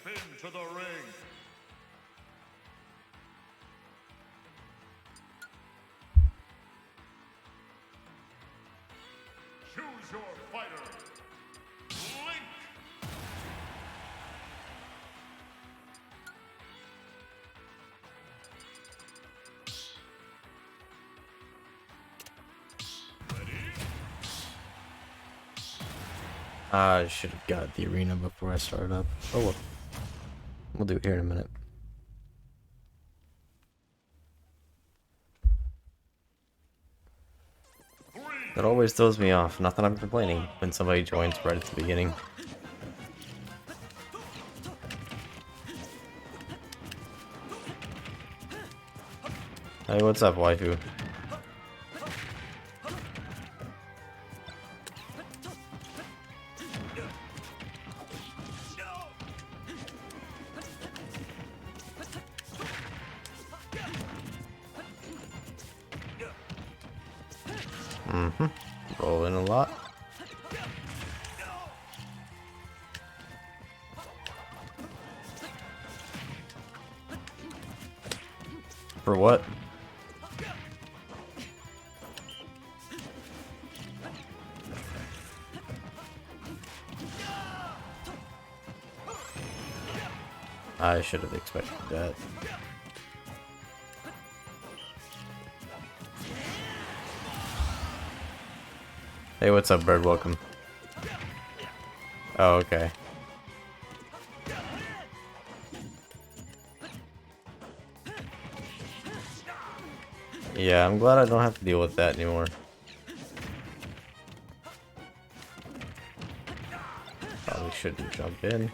Step into the ring. Choose your fighter. Link. I should have got the arena before I started up. Oh well. We'll do it here in a minute. That always throws me off. Not that I'm complaining when somebody joins right at the beginning. Hey, what's up, waifu? Rolling a lot. For what? I should have expected that. Hey, what's up, bird? Welcome. Oh, okay. Yeah, I'm glad I don't have to deal with that anymore. Probably shouldn't jump in.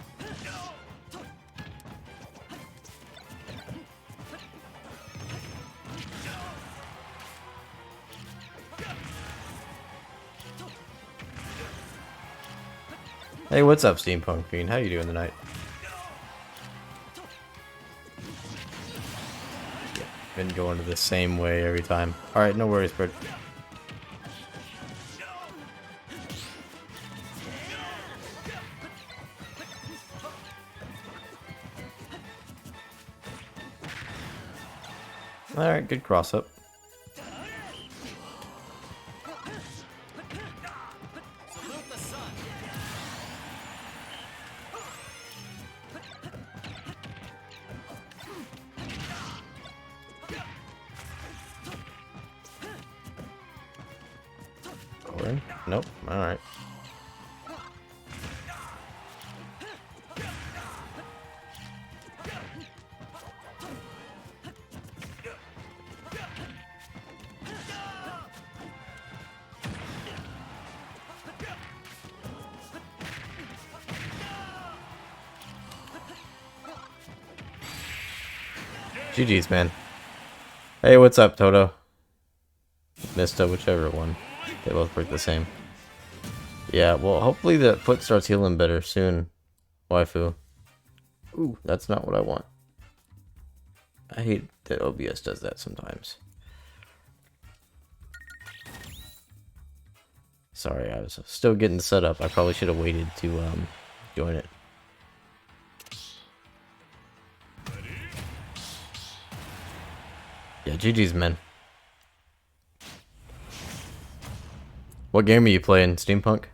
Hey, what's up, Steampunk Fiend? How you doing tonight? Yeah, been going to the same way every time. Alright, no worries, bird. Alright, good cross up. Nope, alright. GG's, man. Hey, what's up, Toto? Mista, whichever one. They both work the same. Yeah, well, hopefully the foot starts healing better soon, waifu. Ooh, that's not what I want. I hate that OBS does that sometimes. Sorry, I was still getting set up. I probably should have waited to join it. Yeah, GG's, man. What game are you playing, Steampunk?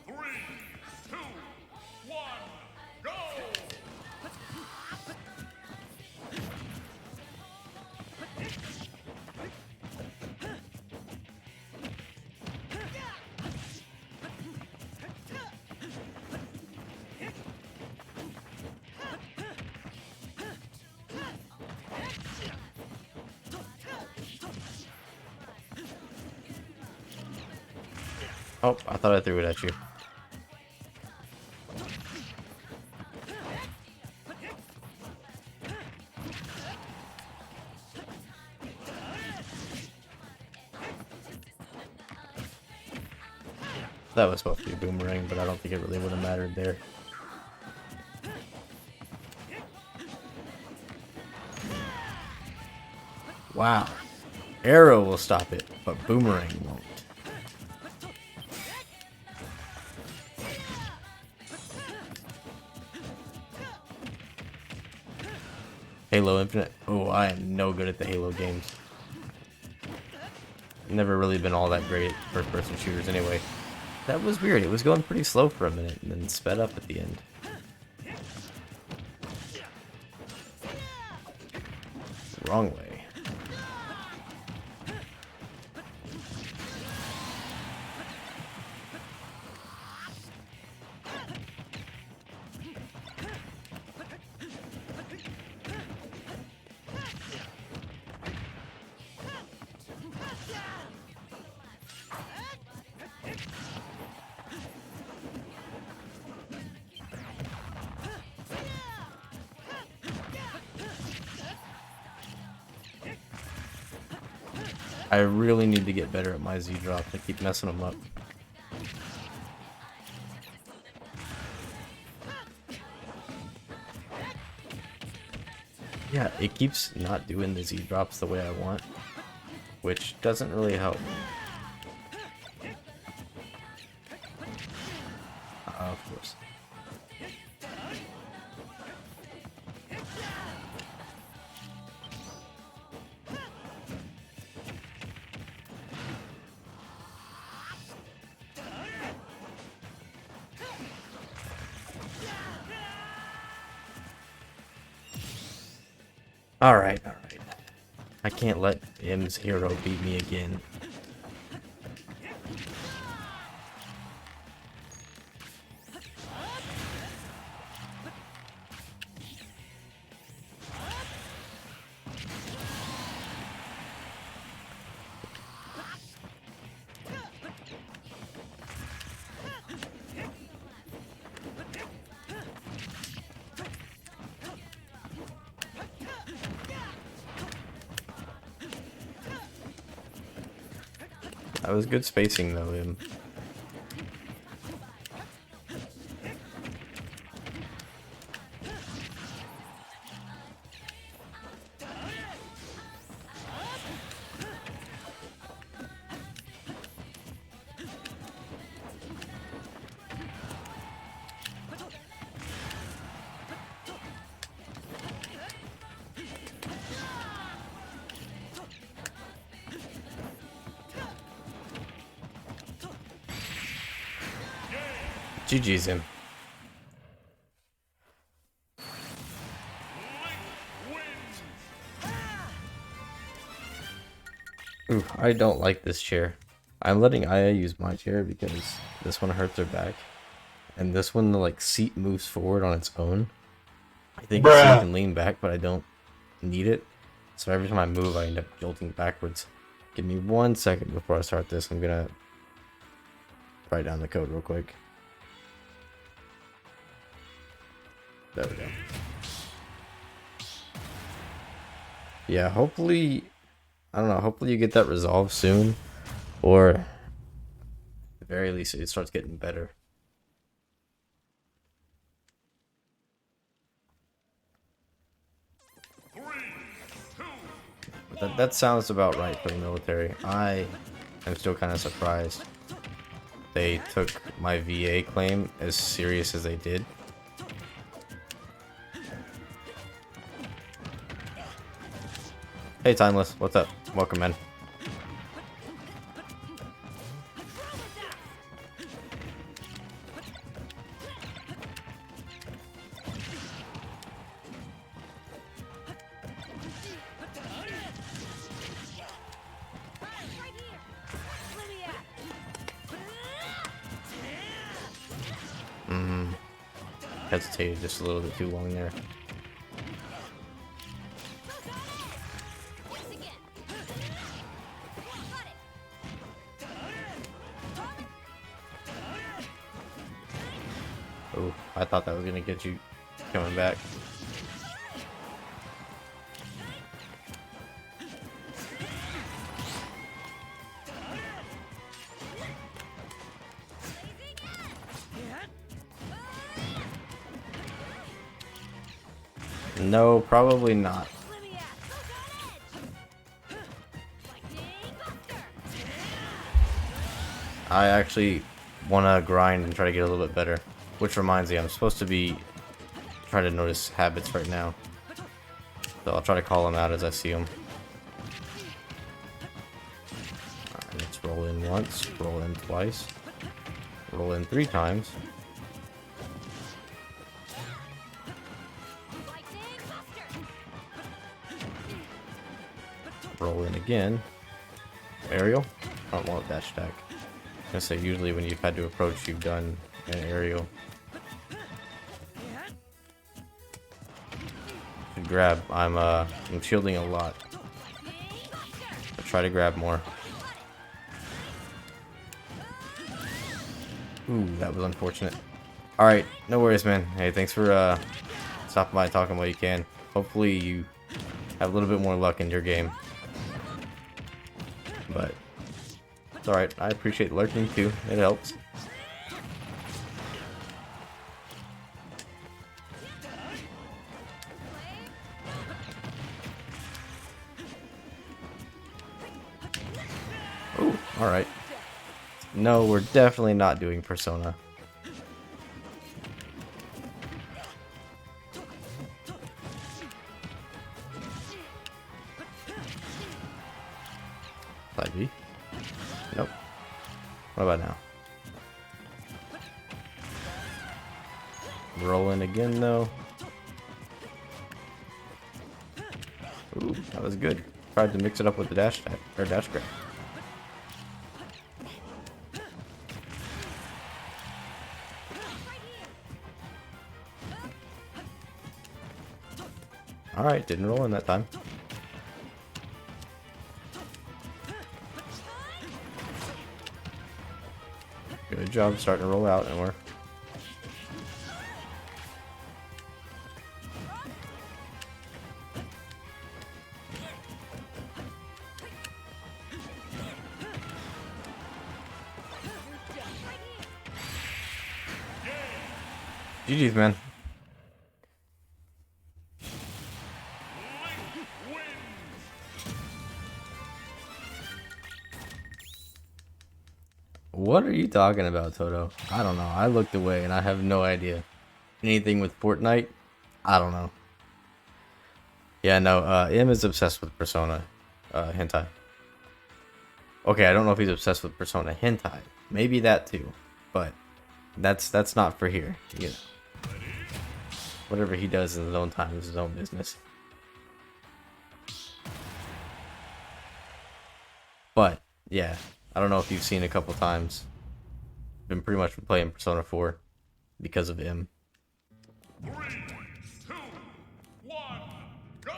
3, 2, 1, go! Oh, I thought I threw it at you. That was supposed to be a boomerang, but I don't think it really would have mattered there. Wow. Arrow will stop it, but boomerang won't. Halo Infinite. Oh, I am no good at the Halo games. Never really been all that great at first-person shooters anyway. That was weird. It was going pretty slow for a minute and then sped up at the end. Wrong way. I really need to get better at my Z drops. I keep messing them up. Yeah, it keeps not doing the Z drops the way I want, which doesn't really help. Of course. Alright. I can't let M's hero beat me again. That was good spacing though, him. GG's him. Ooh, I don't like this chair. I'm letting Aya use my chair because this one hurts her back. And this one, the like seat moves forward on its own. I think so you can lean back, but I don't need it. So every time I move, I end up jolting backwards. Give me 1 second before I start this. I'm gonna write down the code real quick. There we go. Yeah, hopefully, I don't know, hopefully you get that resolved soon, or at the very least it starts getting better. But that sounds about right for the military. I am still kind of surprised they took my VA claim as serious as they did. Hey Timeless, what's up? Welcome in. Hesitated just a little bit too long there. Oh, I thought that was gonna get you coming back. No, probably not. I actually want to grind and try to get a little bit better. Which reminds me, I'm supposed to be trying to notice habits right now. So I'll try to call him out as I see him. Alright, let's roll in once, roll in twice, roll in 3 times. Roll in again. Aerial? I don't want that stack. I was gonna say, usually when you've had to approach, you've done an aerial. Should grab. I'm shielding a lot. I'll try to grab more. Ooh, that was unfortunate. Alright, no worries, man. Hey, thanks for stopping by, talking while you can. Hopefully you have a little bit more luck in your game. But it's alright. I appreciate lurking too. It helps. Ooh, alright. No, we're definitely not doing Persona. Side B? Nope. What about now? Rolling again though. Ooh, that was good. Tried to mix it up with the dash attack, or dash grab. Alright, didn't roll in that time. Good job starting to roll out, and we're GG's, man. What are you talking about, Toto? I don't know. I looked away and I have no idea. Anything with Fortnite? I don't know. Yeah, no, M is obsessed with Persona hentai. Okay, I don't know if he's obsessed with Persona hentai. Maybe that too. But that's not for here. You know. Whatever he does in his own time is his own business. But yeah, I don't know if you've seen a couple times. Been pretty much playing Persona 4 because of him. 3, 2, 1, go!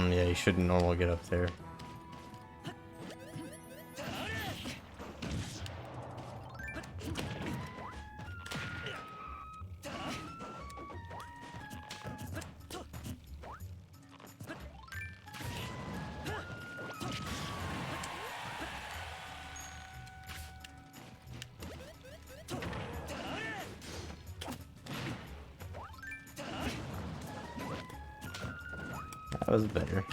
Yeah, you shouldn't normally get up there. That was better.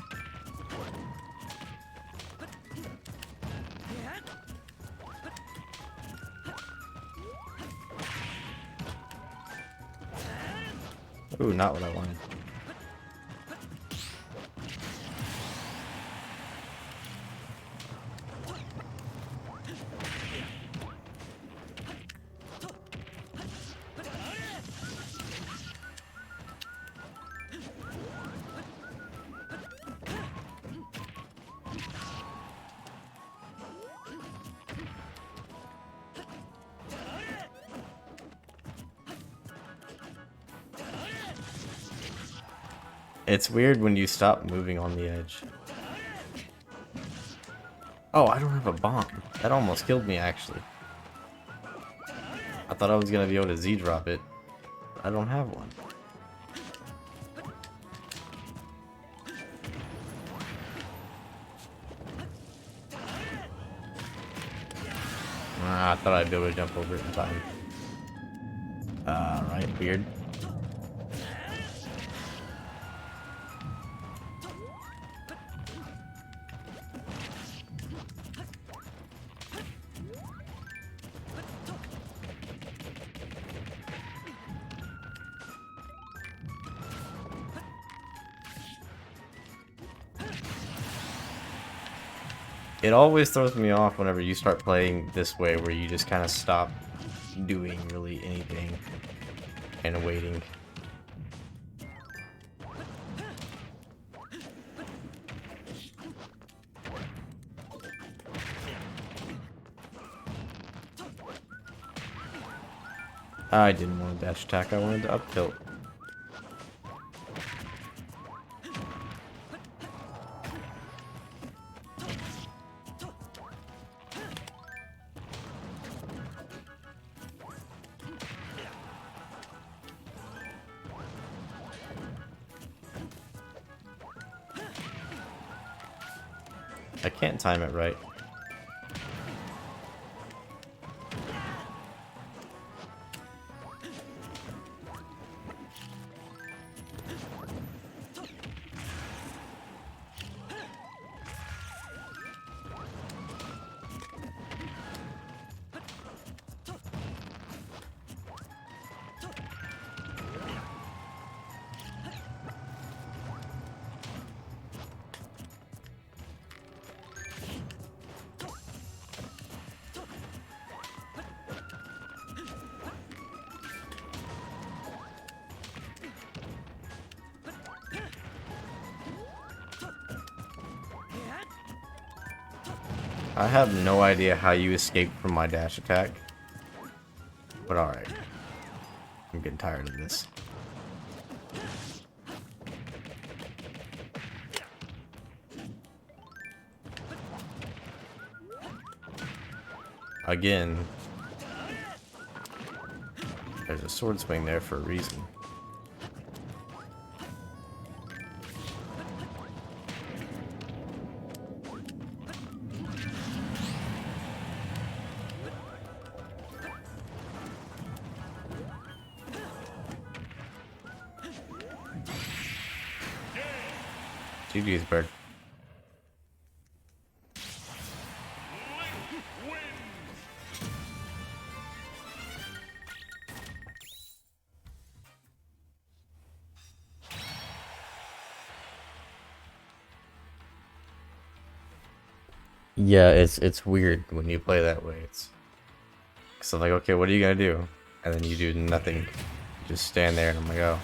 Ooh, not what I wanted. It's weird when you stop moving on the edge. Oh, I don't have a bomb. That almost killed me, actually. I thought I was gonna be able to Z-drop it. I don't have one. Ah, I thought I'd be able to jump over it in time. Alright, weird. It always throws me off whenever you start playing this way, where you just kind of stop doing really anything and waiting. I didn't want a dash attack, I wanted to up tilt. I can't time it right. I have no idea how you escaped from my dash attack. But alright. I'm getting tired of this. Again. There's a sword swing there for a reason. GG's, bird. Yeah, it's weird when you play that way. It's so like, okay, what are you gonna do? And then you do nothing. You just stand there, and I'm like, oh,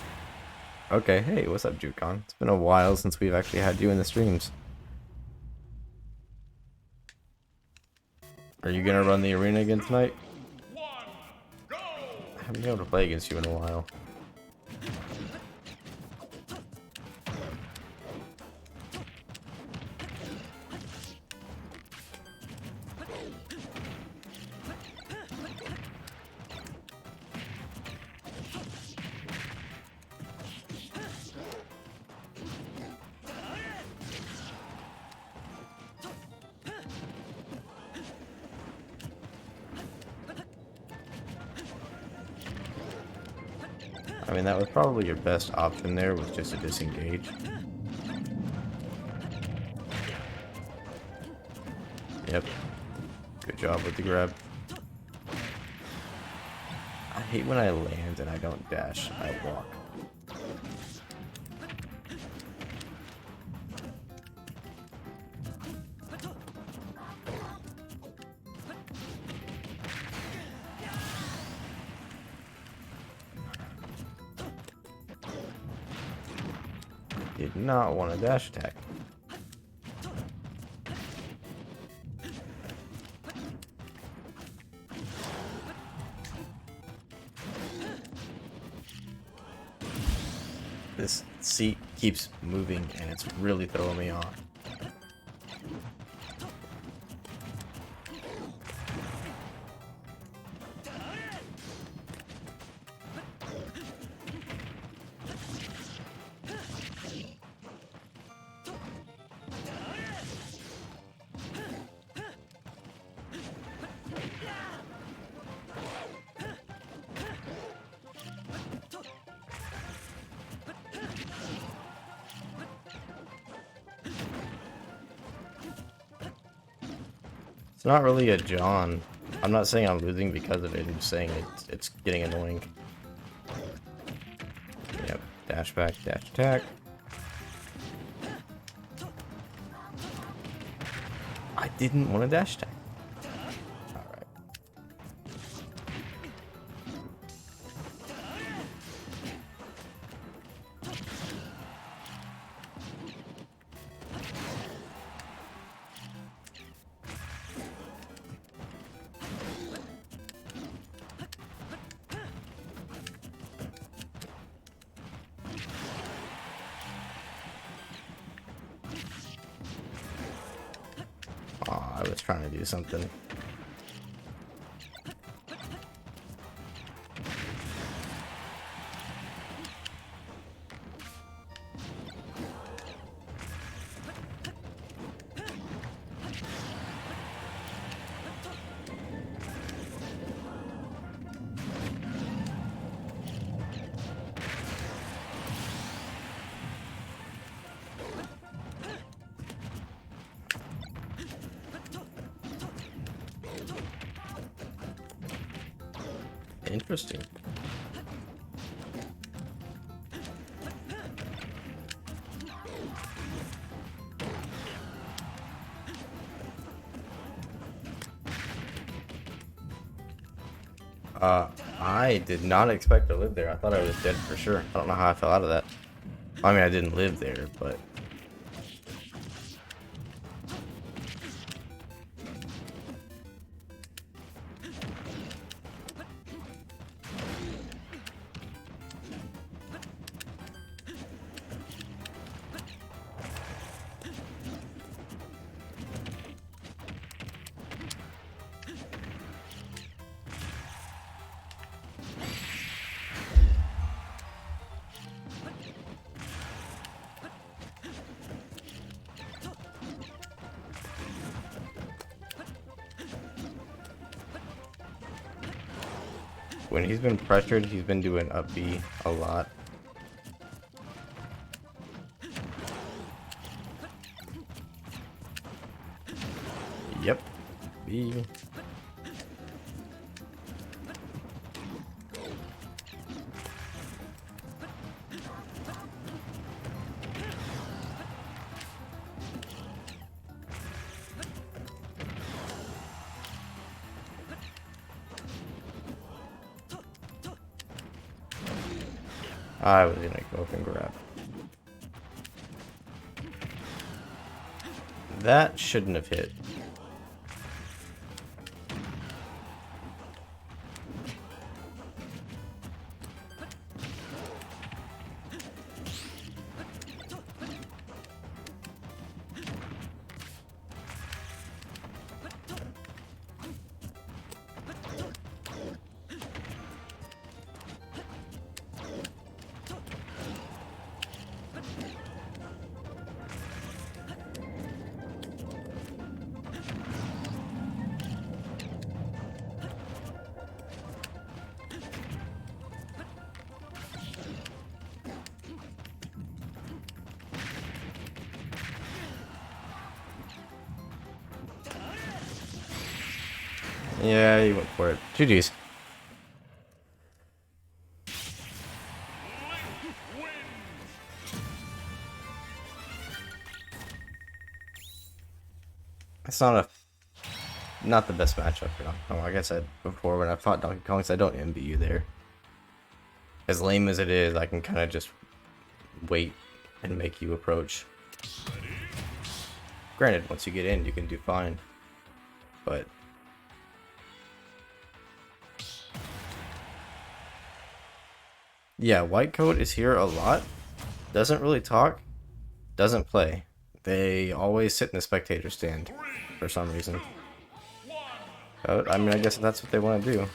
okay. Hey, what's up, Jukon? It's been a while since we've actually had you in the streams. Are you gonna run the arena again tonight? I haven't been able to play against you in a while. I mean, that was probably your best option there, was just to disengage. Yep. Good job with the grab. I hate when I land and I don't dash, I walk. Did not want a dash attack. This seat keeps moving and it's really throwing me off. It's not really a John. I'm not saying I'm losing because of it. I'm just saying it's getting annoying. Yep. Dash back, dash attack. I didn't want to dash attack. Alright. Aw, I was trying to do something. Interesting. I did not expect to live there. I thought I was dead for sure. I don't know how I fell out of that. I mean, I didn't live there, but... When he's been pressured, he's been doing up B a lot. Yep. B. I was gonna go up and grab. That shouldn't have hit. Yeah, he went for it. GG's. It's not the best matchup for Donkey Kong. Like I said before, when I fought Donkey Kong, I don't envy you there. As lame as it is, I can kind of just wait and make you approach. Granted, once you get in, you can do fine. But yeah, White Coat is here a lot. Doesn't really talk. Doesn't play. They always sit in the spectator stand for some reason. I mean, I guess that's what they want to do.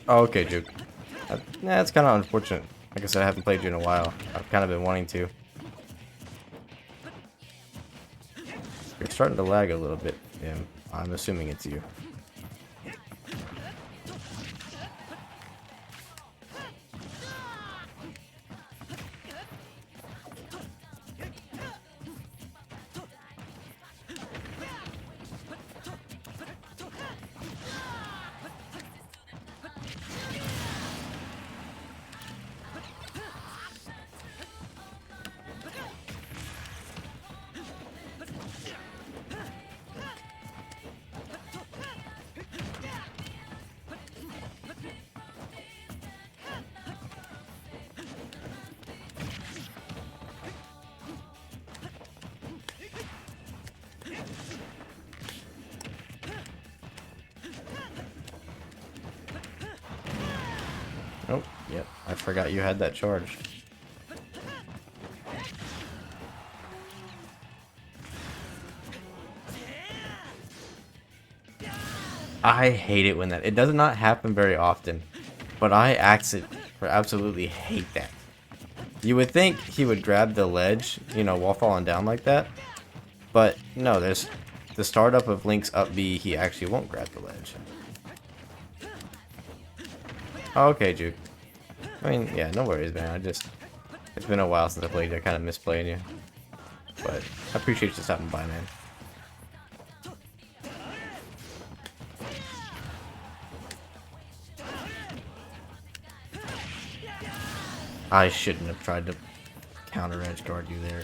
Oh, okay, Juke. Nah, it's kind of unfortunate. Like I said, I haven't played you in a while. I've kind of been wanting to. You're starting to lag a little bit, yeah. I'm assuming it's you. Yep, I forgot you had that charge. I hate it when that... It does not happen very often, but I absolutely hate that. You would think he would grab the ledge, you know, while falling down like that, but no, there's the startup of Link's up B, he actually won't grab the ledge. Okay, Juke. I mean, yeah, no worries, man. It's been a while since I played you. I kind of miss playing you. But I appreciate you stopping by, man. I shouldn't have tried to counter edge guard you there.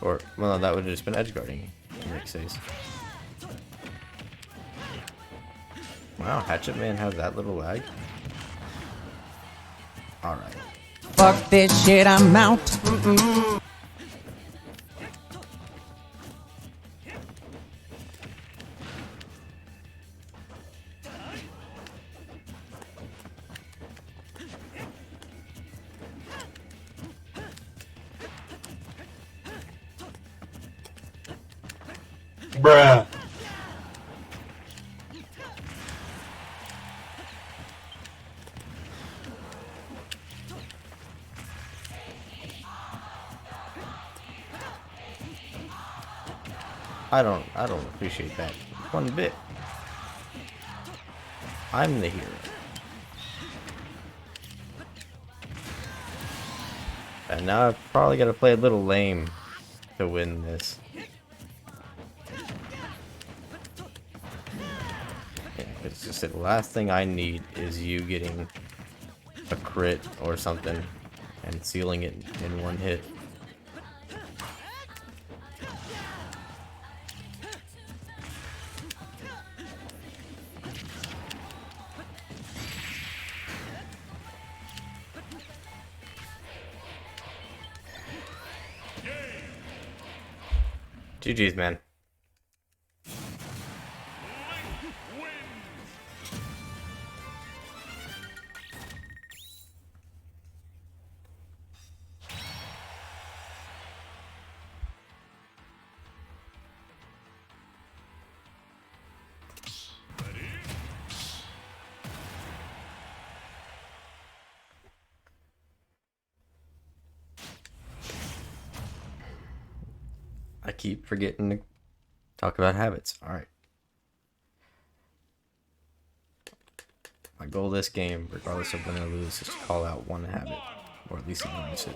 Or, well, no, that would have just been edge guarding, Rick says. Wow, Hatchet Man has that little lag. Alright. Fuck this shit, I'm out. Bruh. I don't appreciate that one bit. I'm the hero. And now I've probably got to play a little lame to win this. Yeah, it's just the last thing I need is you getting a crit or something and sealing it in one hit. GG's, man. I keep forgetting to talk about habits. Alright. My goal this game, regardless of win or lose, is to call out one habit. Or at least acknowledge it.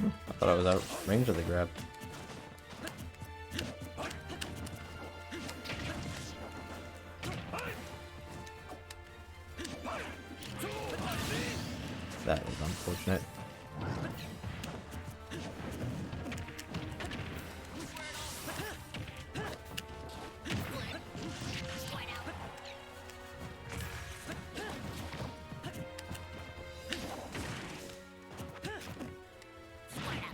I thought I was out of range of the grab. That is unfortunate.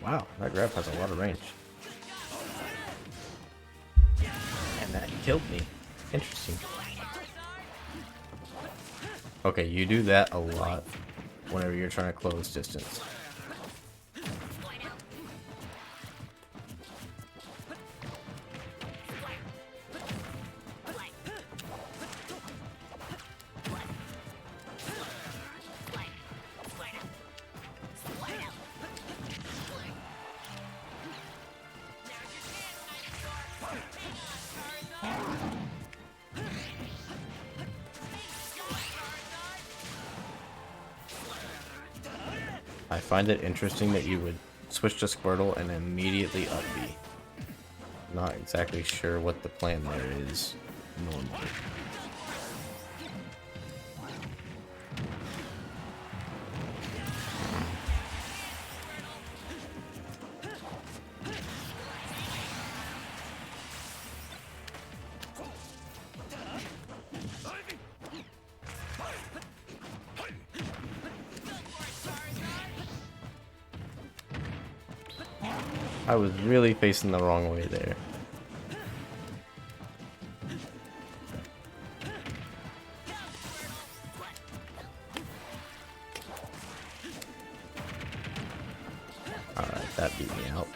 Wow, that grab has a lot of range. And that killed me. Interesting. Okay, you do that a lot whenever you're trying to close distance. I find it interesting that you would switch to Squirtle and immediately up B. Not exactly sure what the plan there is normally. I was really facing the wrong way there. Alright, that beat me out.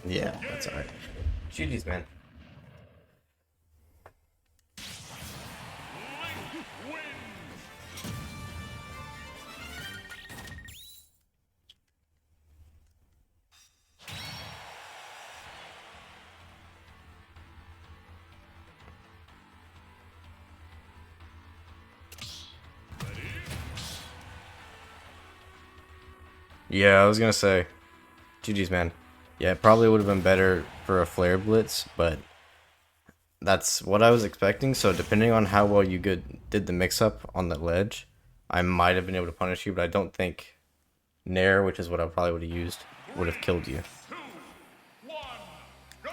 Yeah, that's alright. GG's, man. Yeah, I was gonna say, GG's, man. Yeah, it probably would have been better for a flare blitz, but that's what I was expecting. So depending on how well you did the mix-up on the ledge, I might have been able to punish you, but I don't think Nair, which is what I probably would have used, would have killed you. 2, 1, go!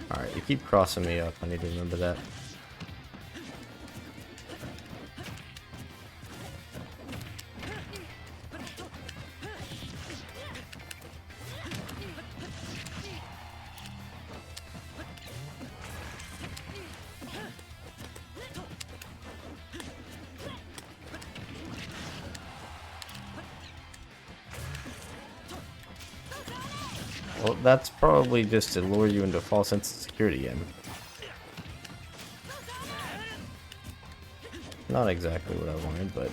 Alright, you keep crossing me up. I need to remember that. Well, that's probably just to lure you into a false sense of security again. Not exactly what I wanted, but...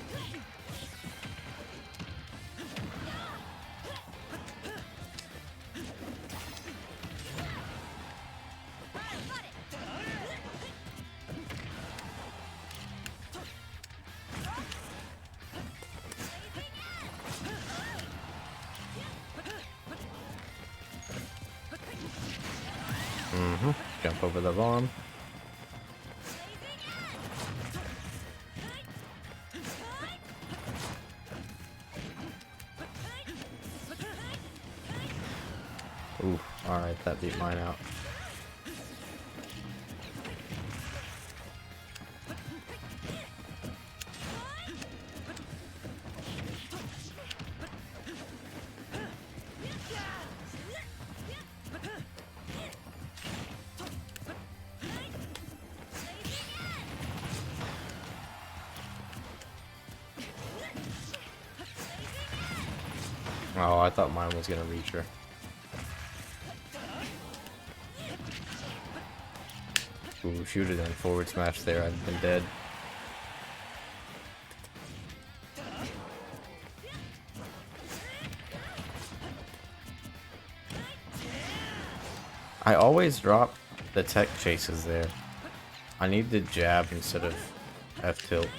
Jump over the bomb. Ooh, alright, that beat mine out. Oh, I thought mine was gonna reach her. Ooh, shoot it in. Forward smash there. I've been dead. I always drop the tech chases there. I need the jab instead of F tilt.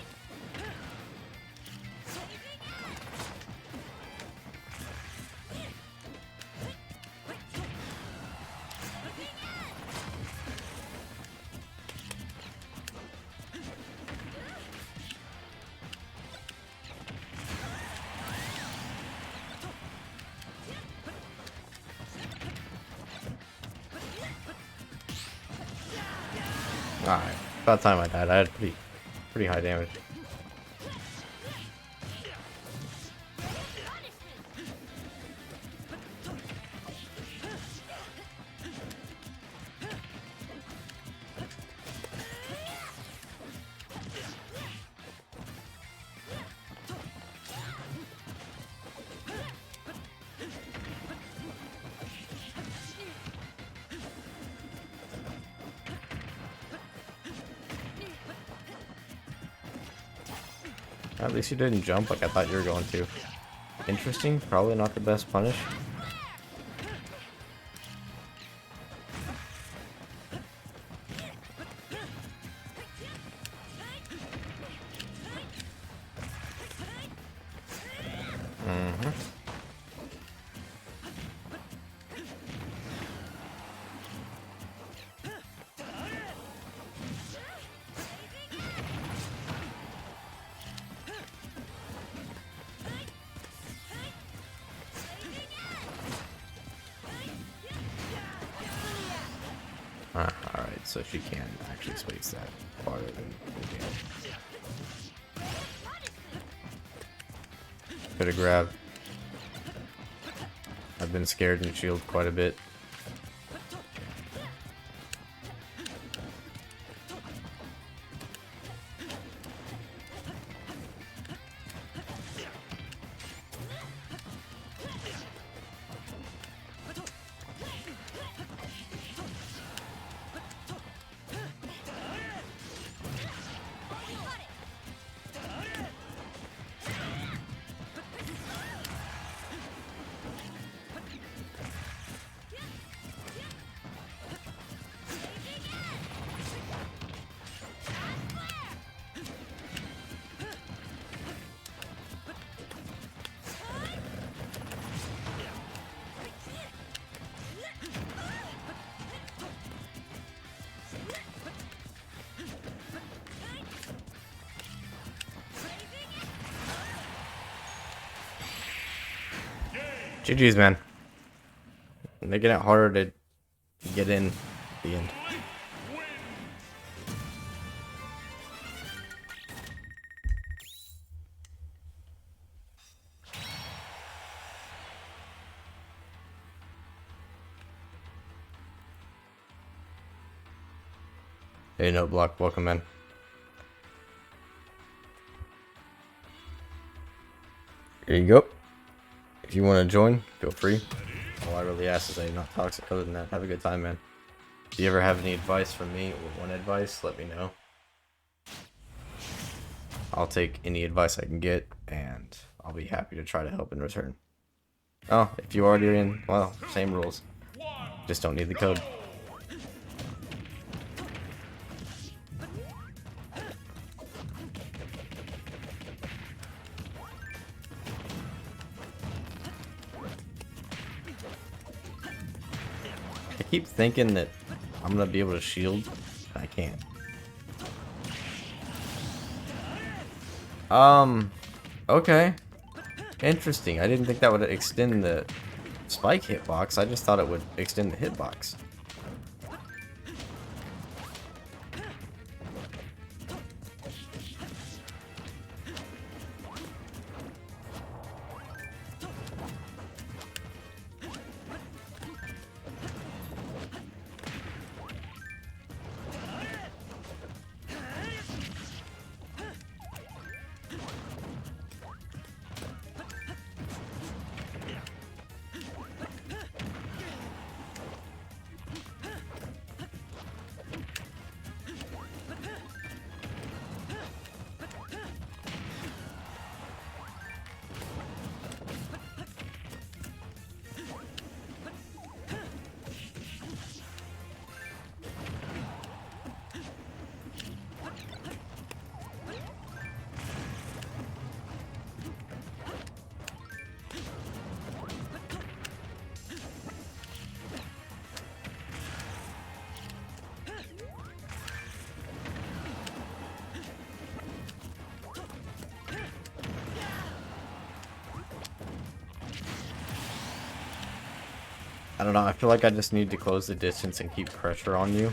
Alright, about time I died. I had pretty high damage. At least you didn't jump like I thought you were going to. Interesting. Probably not the best punish. Alright, so she can actually space that farther than we can. Could have grabbed. I've been scared and shielded quite a bit. GG's, man. Making it harder to get in at the end. Hey, no block, welcome in. Here you go. If you want to join, feel free. All I really ask is that you're not toxic. Other than that, have a good time, man. If you ever have any advice from me or want advice, let me know. I'll take any advice I can get, and I'll be happy to try to help in return. Oh, if you already in, well, same rules. Just don't need the code. I keep thinking that I'm gonna be able to shield. I can't. Okay. Interesting. I didn't think that would extend the spike hitbox. I just thought it would extend the hitbox. I don't know, I feel like I just need to close the distance and keep pressure on you.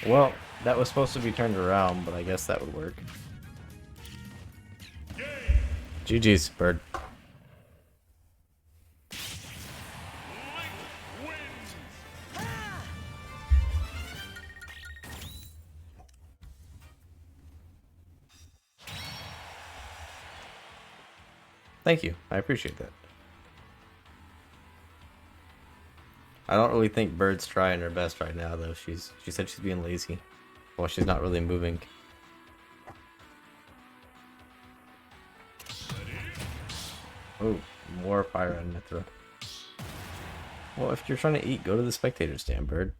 Well, that was supposed to be turned around, but I guess that would work. GG's, bird. Wins. Thank you. I appreciate that. I don't really think Bird's trying her best right now, though. She said she's being lazy. Well, she's not really moving. Oh, more fire on Mithra. Well, if you're trying to eat, go to the spectator stand, Bird.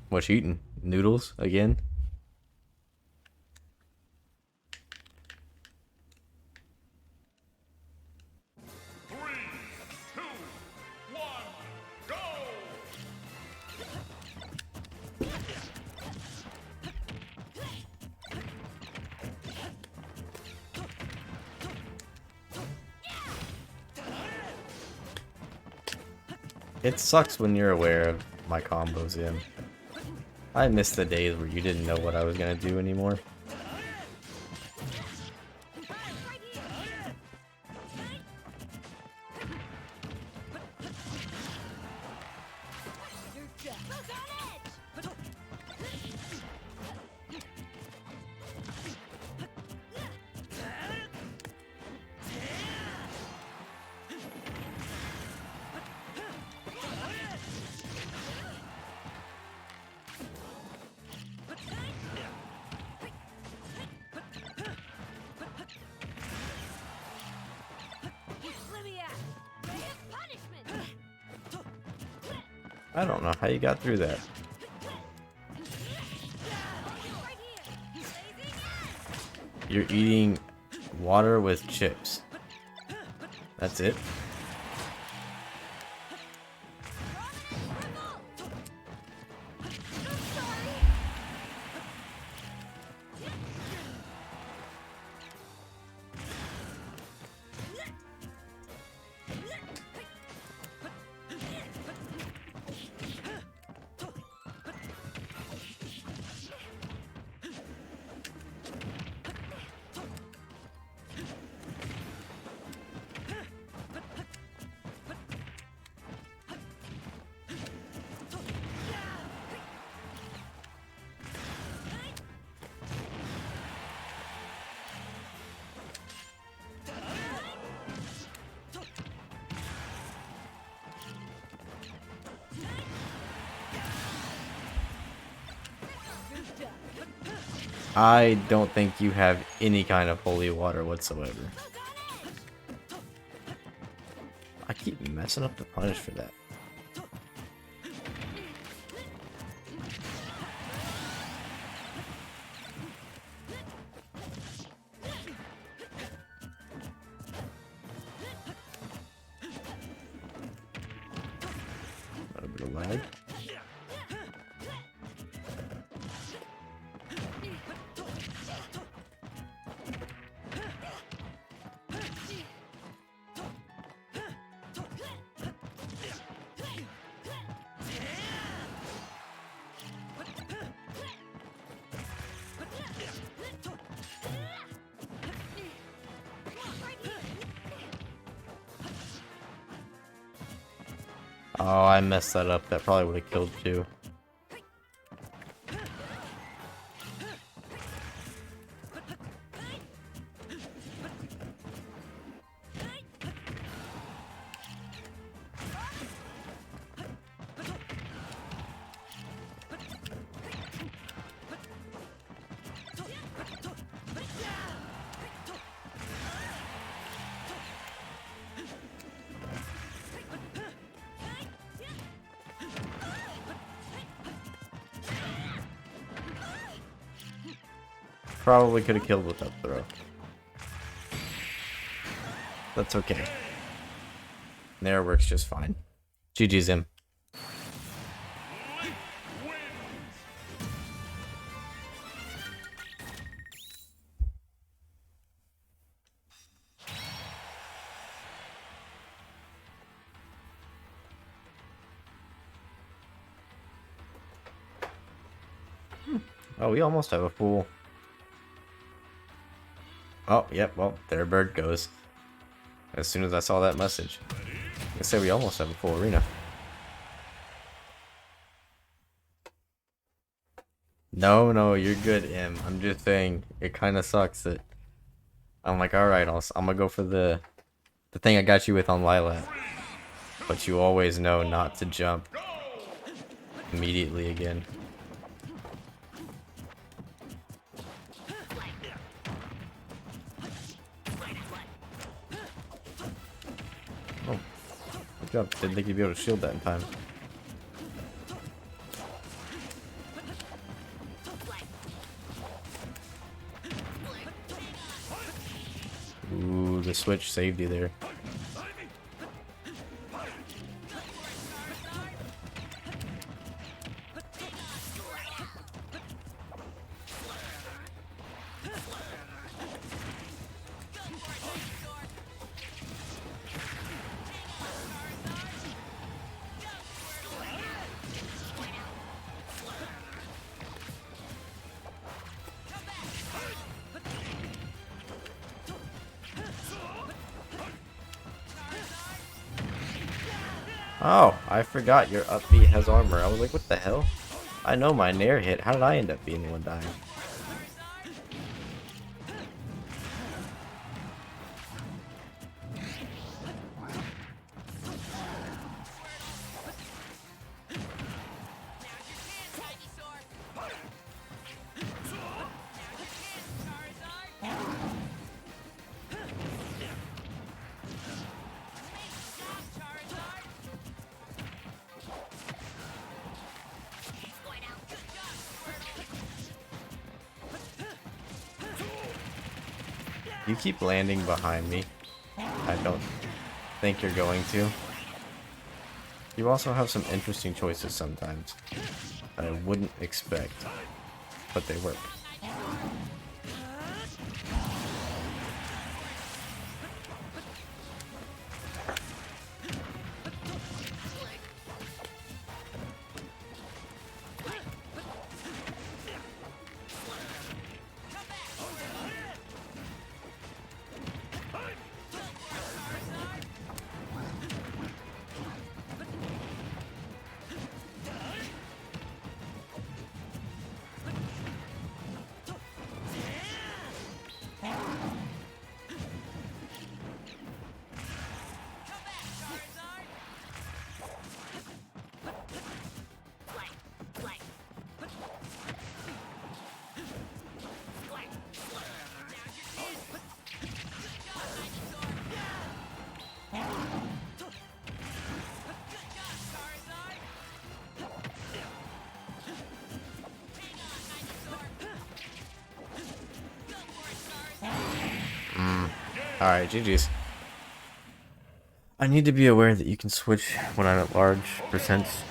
What you eating? Noodles again? Three, two, one, go! It sucks when you're aware of my combos in. I miss the days where you didn't know what I was gonna do anymore. I don't know how you got through that. You're eating water with chips. That's it? I don't think you have any kind of holy water whatsoever. I keep messing up the punish for that. A little bit of lag. Oh, I messed that up. That probably would have killed you. Probably could have killed with that throw. That's okay. Nair works just fine. GG's him. Oh, we almost have a full. Oh, yep. Well, there bird goes. As soon as I saw that message, I said we almost have a full arena. No, no, you're good, Em. I'm just saying it kind of sucks that I'm like, all right, I'm gonna go for the thing I got you with on Lilat, but you always know not to jump immediately again. Oh, good job. Didn't think you'd be able to shield that in time. Ooh, the switch saved you there. Oh, I forgot your up B has armor. I was like, what the hell? I know my Nair hit. How did I end up being the one dying? You keep landing behind me. I don't think you're going to. You also have some interesting choices sometimes that I wouldn't expect, but they work. Alright, GG's. I need to be aware that you can switch when I'm at large percents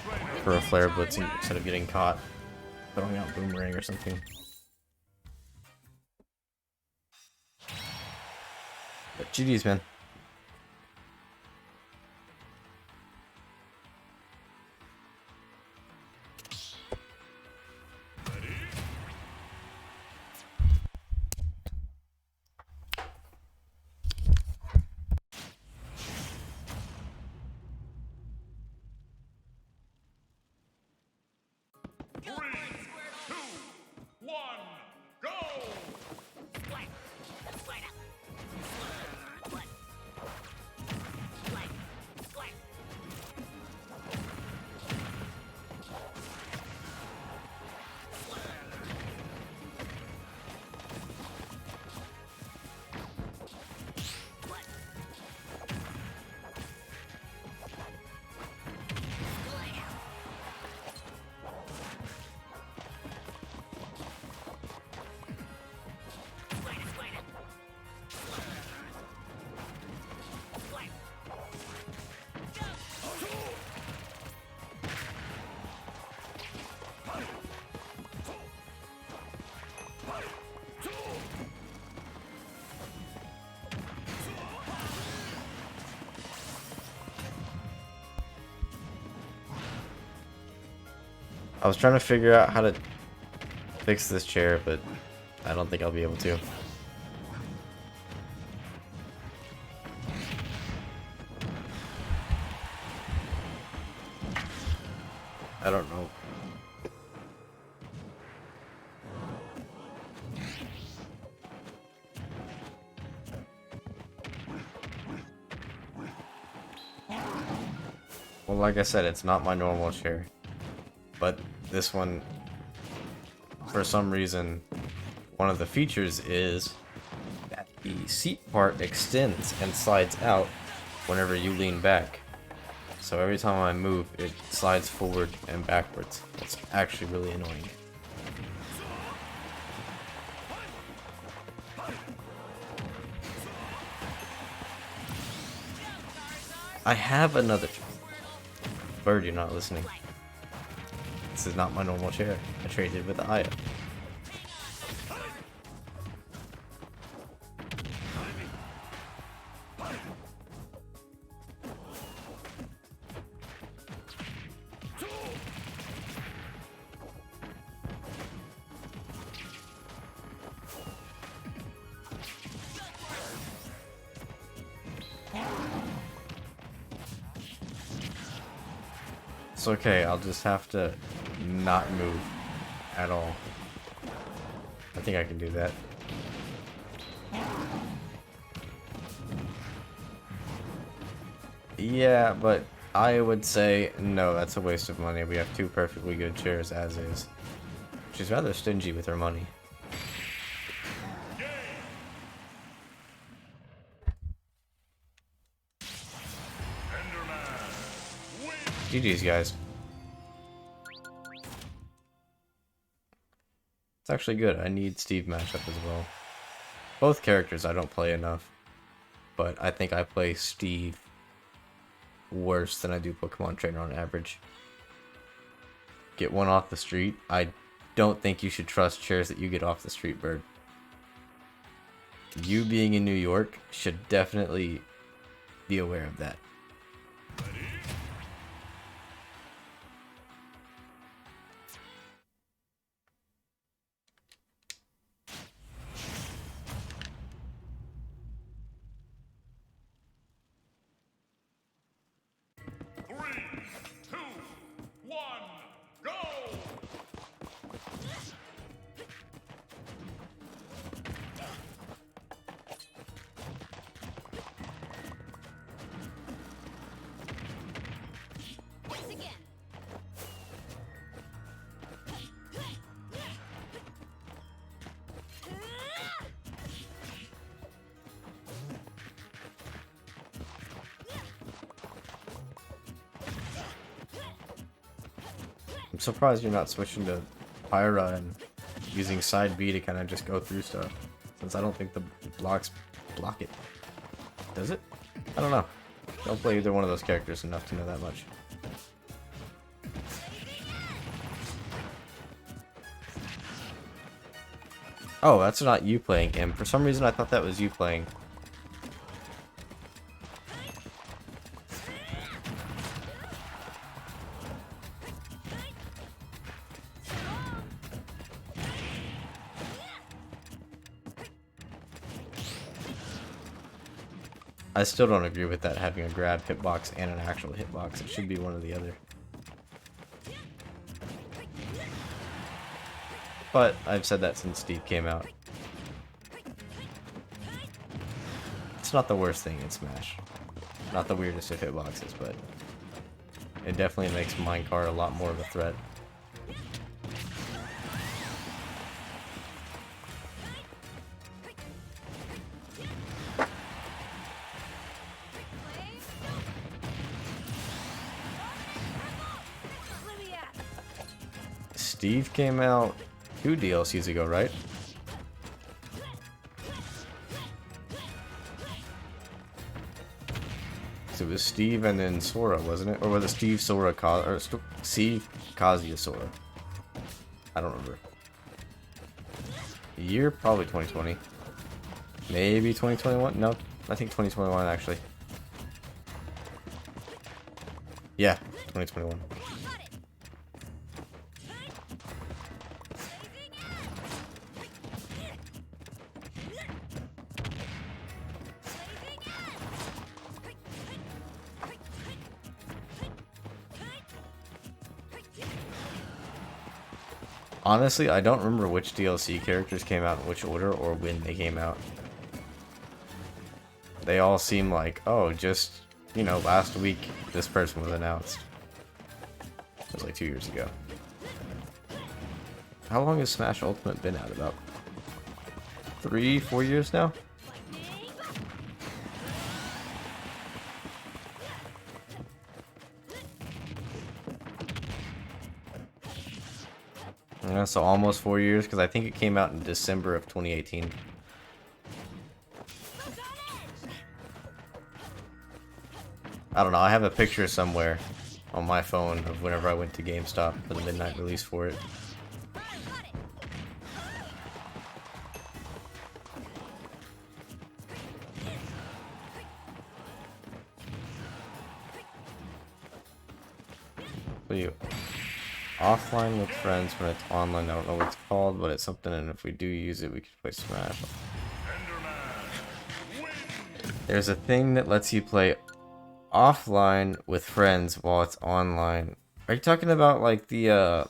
for a flare blitzing instead of getting caught throwing out boomerang or something. But GG's, man. I was trying to figure out how to fix this chair, but I don't think I'll be able to. I don't know. Well, like I said, it's not my normal chair. But this one, for some reason, one of the features is that the seat part extends and slides out whenever you lean back. So every time I move, it slides forward and backwards. It's actually really annoying. I have another chair. Bird, you're not listening. This is not my normal chair. I traded with Aya. It's okay, I'll just have to not move at all. I think I can do that. Yeah, but I would say no, that's a waste of money. We have two perfectly good chairs as is. She's rather stingy with her money. GG's, guys. It's actually good. I need Steve matchup as well. Both characters I don't play enough, but I think I play Steve worse than I do Pokemon Trainer on average. Get one off the street. I don't think you should trust chairs that you get off the street, Bird. You being in New York should definitely be aware of that. I'm surprised you're not switching to Pyra and using side B to kind of just go through stuff, since I don't think the blocks block it. Does it? I don't know. Don't play either one of those characters enough to know that much. Oh, that's not you playing him. For some reason I thought that was you playing. I still don't agree with that, having a grab hitbox and an actual hitbox. It should be one or the other. But I've said that since Steve came out. It's not the worst thing in Smash. Not the weirdest of hitboxes, but it definitely makes Minecart a lot more of a threat. Steve came out 2 DLCs ago, right? So it was Steve and then Sora, wasn't it? Or was it Steve, Sora, or Steve, Kazuya, Sora? I don't remember. Year? Probably 2020. Maybe 2021? No, I think 2021 actually. Yeah, 2021. Honestly, I don't remember which DLC characters came out in which order or when they came out. They all seem like, oh, just, you know, last week this person was announced. It was like 2 years ago. How long has Smash Ultimate been out? About 3-4 years now? Yeah, so almost 4 years, because I think it came out in December of 2018. I don't know, I have a picture somewhere on my phone of whenever I went to GameStop for the midnight release for it. What do you... Offline with friends when it's online, I don't know what it's called, but it's something, and if we do use it, we can play Smash. There's a thing that lets you play offline with friends while it's online. Are you talking about like the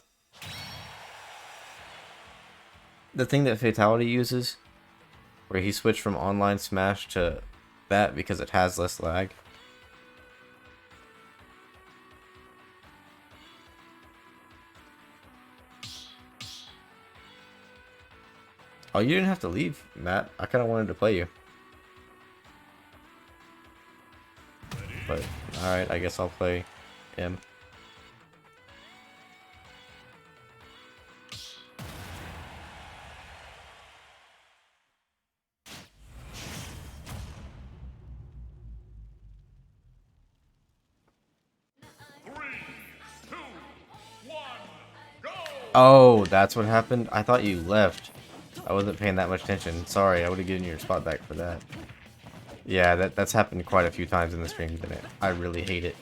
thing that Fatality uses? Where he switched from online Smash to that because it has less lag? Oh, you didn't have to leave, Matt. I kind of wanted to play you. But, alright, I guess I'll play him. Oh, that's what happened? I thought you left. I wasn't paying that much attention. Sorry, I would have given you your spot back for that. Yeah, that's happened quite a few times in the stream, didn't it? I really hate it.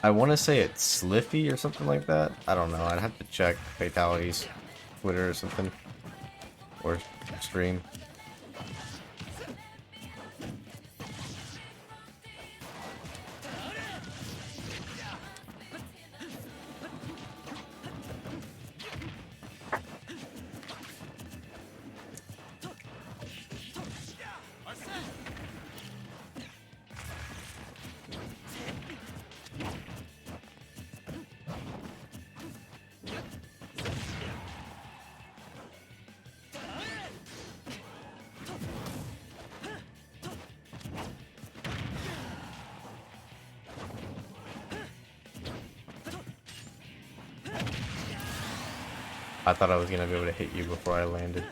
I want to say it's Sliffy or something like that. I don't know. I'd have to check Fatality's Twitter or something. Or stream. I thought I was gonna be able to hit you before I landed.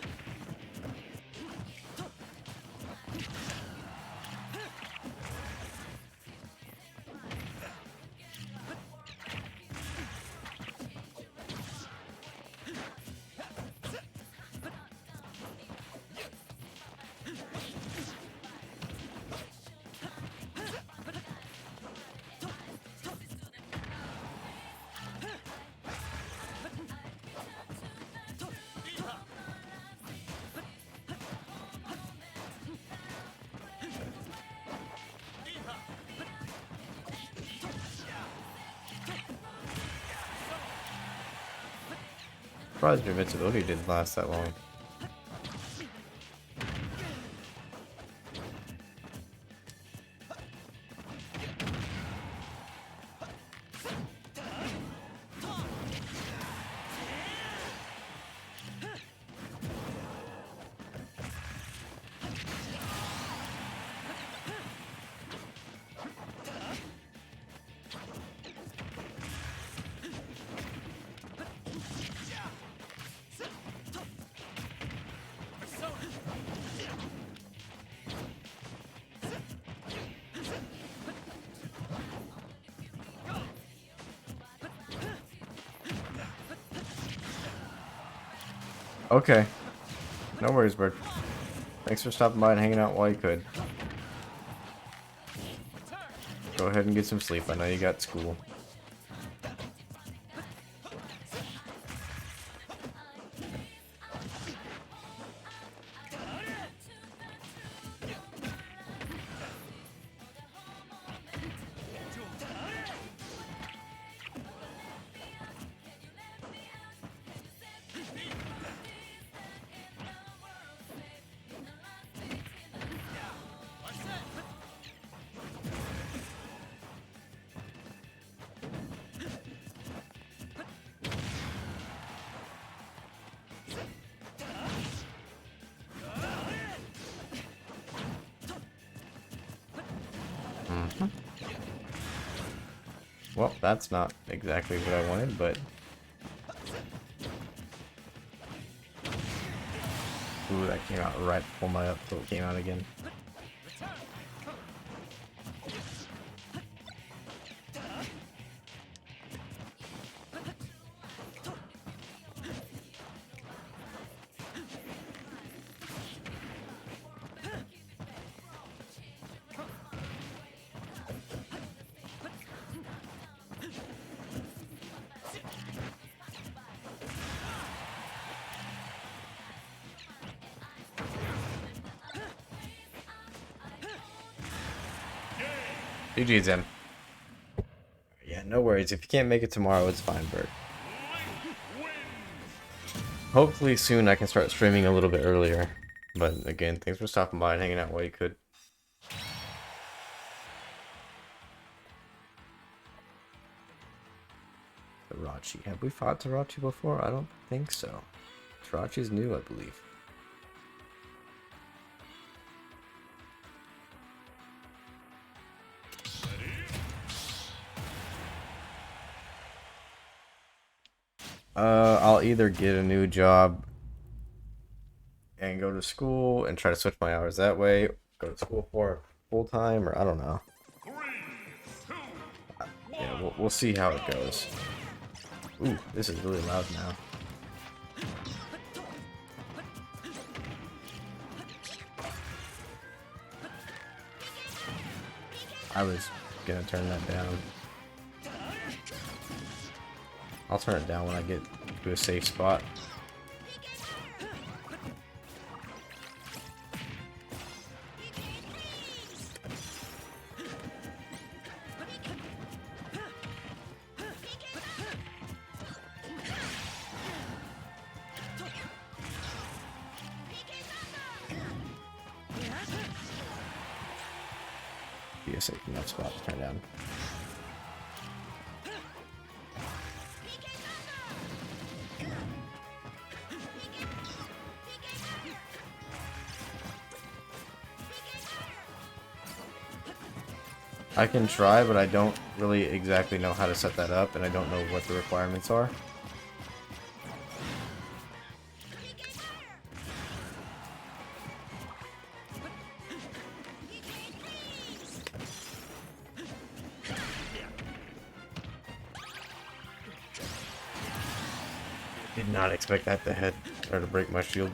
Surprised your invincibility didn't last that long. Okay. No worries, Bird. Thanks for stopping by and hanging out while you could. Go ahead and get some sleep. I know you got school. Well, that's not exactly what I wanted, but... Ooh, that came out right before my up tilt came out again. GG's in. Yeah, no worries. If you can't make it tomorrow, it's fine, Bert. Hopefully soon I can start streaming a little bit earlier. But again, thanks for stopping by and hanging out while you could. Tarachi. Have we fought Tarachi before? I don't think so. Tarachi's new, I believe. I'll either get a new job and go to school and try to switch my hours that way, go to school for full time, or I don't know. 3, 2, Yeah, we'll see how it goes. Ooh, this is really loud now. I was gonna turn that down. I'll turn it down when I get to a safe spot. Be a safe enough spot to turn down. I can try, but I don't really exactly know how to set that up, and I don't know what the requirements are. Did not expect that to hit or to break my shield.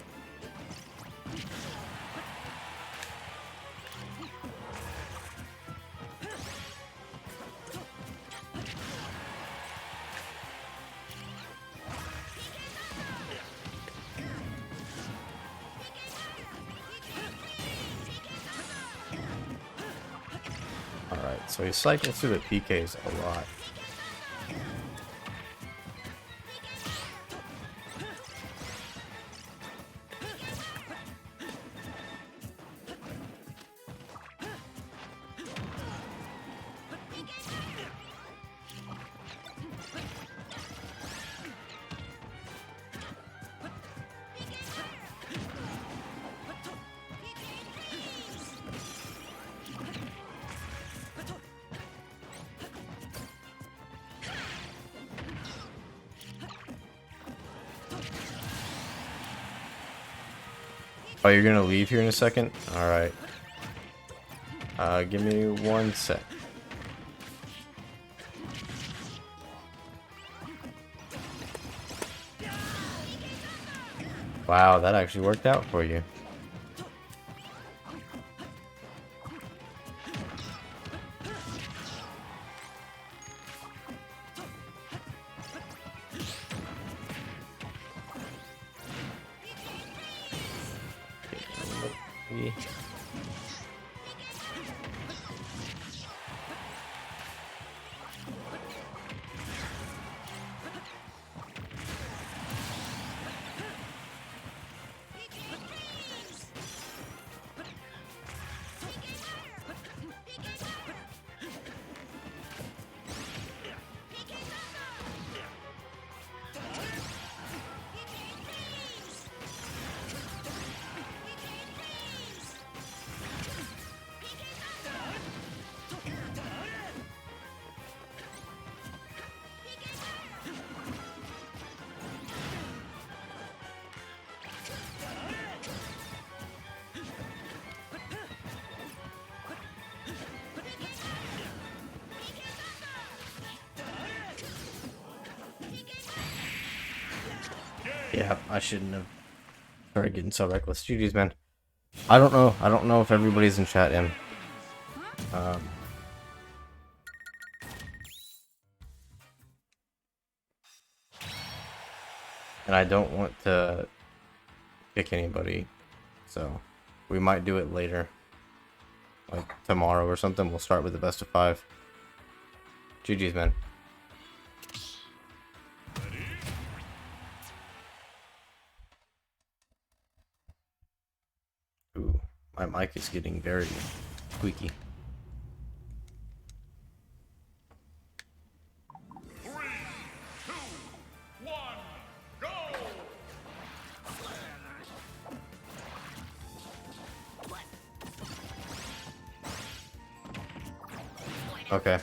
Alright, so he cycles through the PKs a lot. Oh, you're gonna leave here in a second? Alright. Give me 1 sec. Wow, that actually worked out for you. Yeah, I shouldn't have started getting so reckless. GG's, man. I don't know. I don't know if everybody's in chat in. And I don't want to pick anybody, so we might do it later, like tomorrow or something. We'll start with the best of 5. GG's, man. Ooh, my mic is getting very squeaky. 3, 2, 1, go! Okay.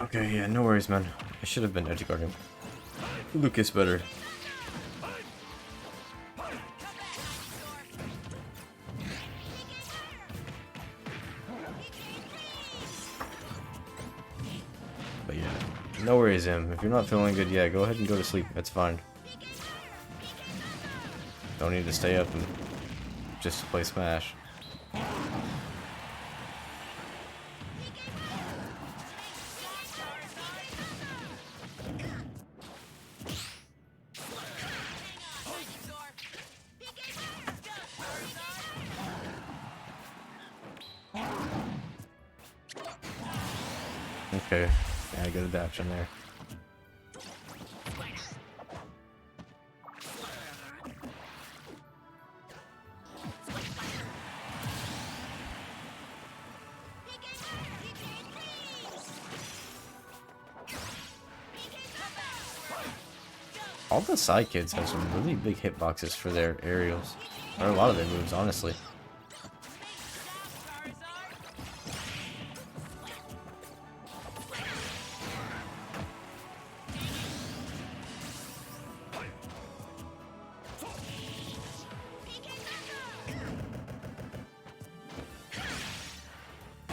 Okay, yeah, no worries, man. I should have been edge guarding Lucas better. But yeah, no worries, Em. If you're not feeling good, yeah, go ahead and go to sleep. That's fine. Don't need to stay up and just to play Smash. Okay, yeah, I got a dash in there. All the side kids have some really big hitboxes for their aerials, or a lot of their moves, honestly.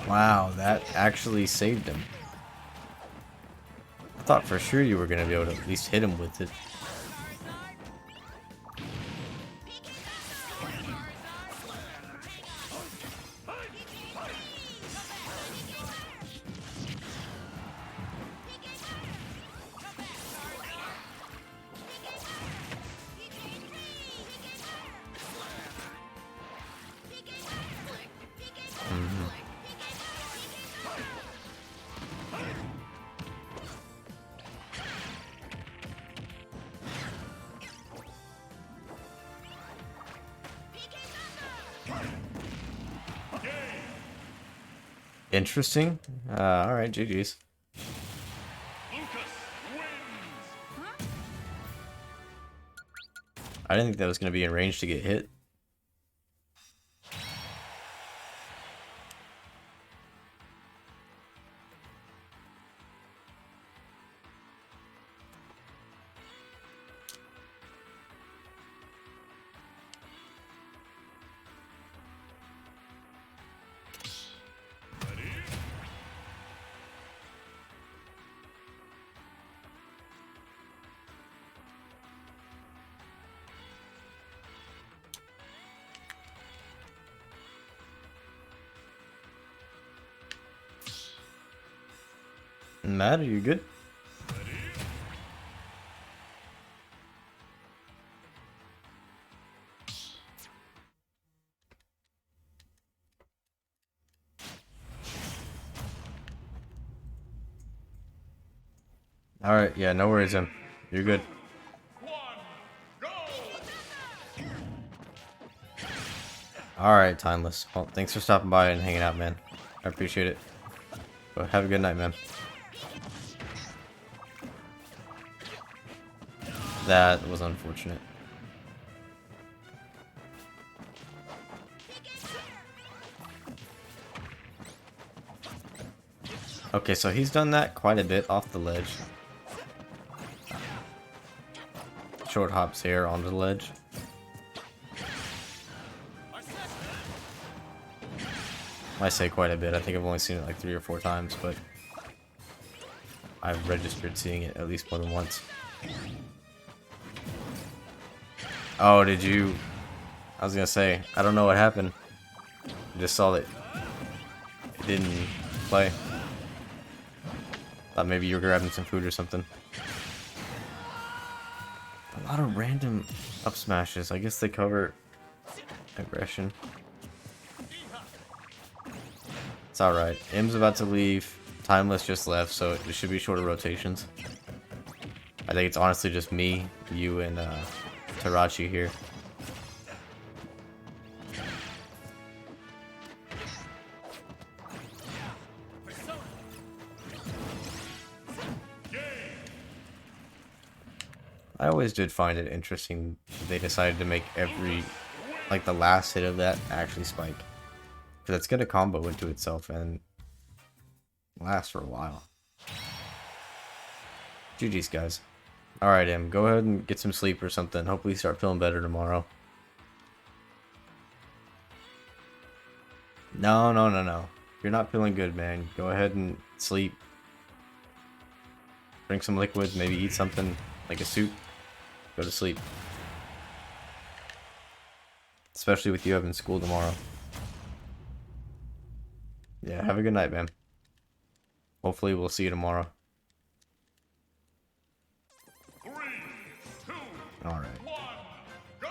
Wow, that actually saved him. I thought for sure you were going to be able to at least hit him with it. Interesting. Alright, GG's. Lucas wins! I didn't think that was going to be in range to get hit. Matt, are you good? Alright, yeah, no worries, Em. You're good. One, go! Alright, Timeless. Well, thanks for stopping by and hanging out, man. I appreciate it. But have a good night, man. That was unfortunate. Okay, so he's done that quite a bit off the ledge. Short hops here onto the ledge. I say quite a bit. I think I've only seen it like 3 or 4 times, but I've registered seeing it at least more than once. Oh, did you? I was gonna say, I don't know what happened. I just saw that it didn't play. Thought maybe you were grabbing some food or something. A lot of random up smashes. I guess they cover aggression. It's alright. Im's about to leave. Timeless just left, so it should be shorter rotations. I think it's honestly just me, you, and Tarachi here. I always did find it interesting that they decided to make every, like the last hit of that actually spike. Because it's going to combo into itself and last for a while. GG's, guys. Alright, Em, go ahead and get some sleep or something. Hopefully you start feeling better tomorrow. No. If you're not feeling good, man, go ahead and sleep. Drink some liquids, maybe eat something like a soup. Go to sleep. Especially with you having school tomorrow. Yeah, have a good night, man. Hopefully we'll see you tomorrow. 3, 2, Alright. 1, go!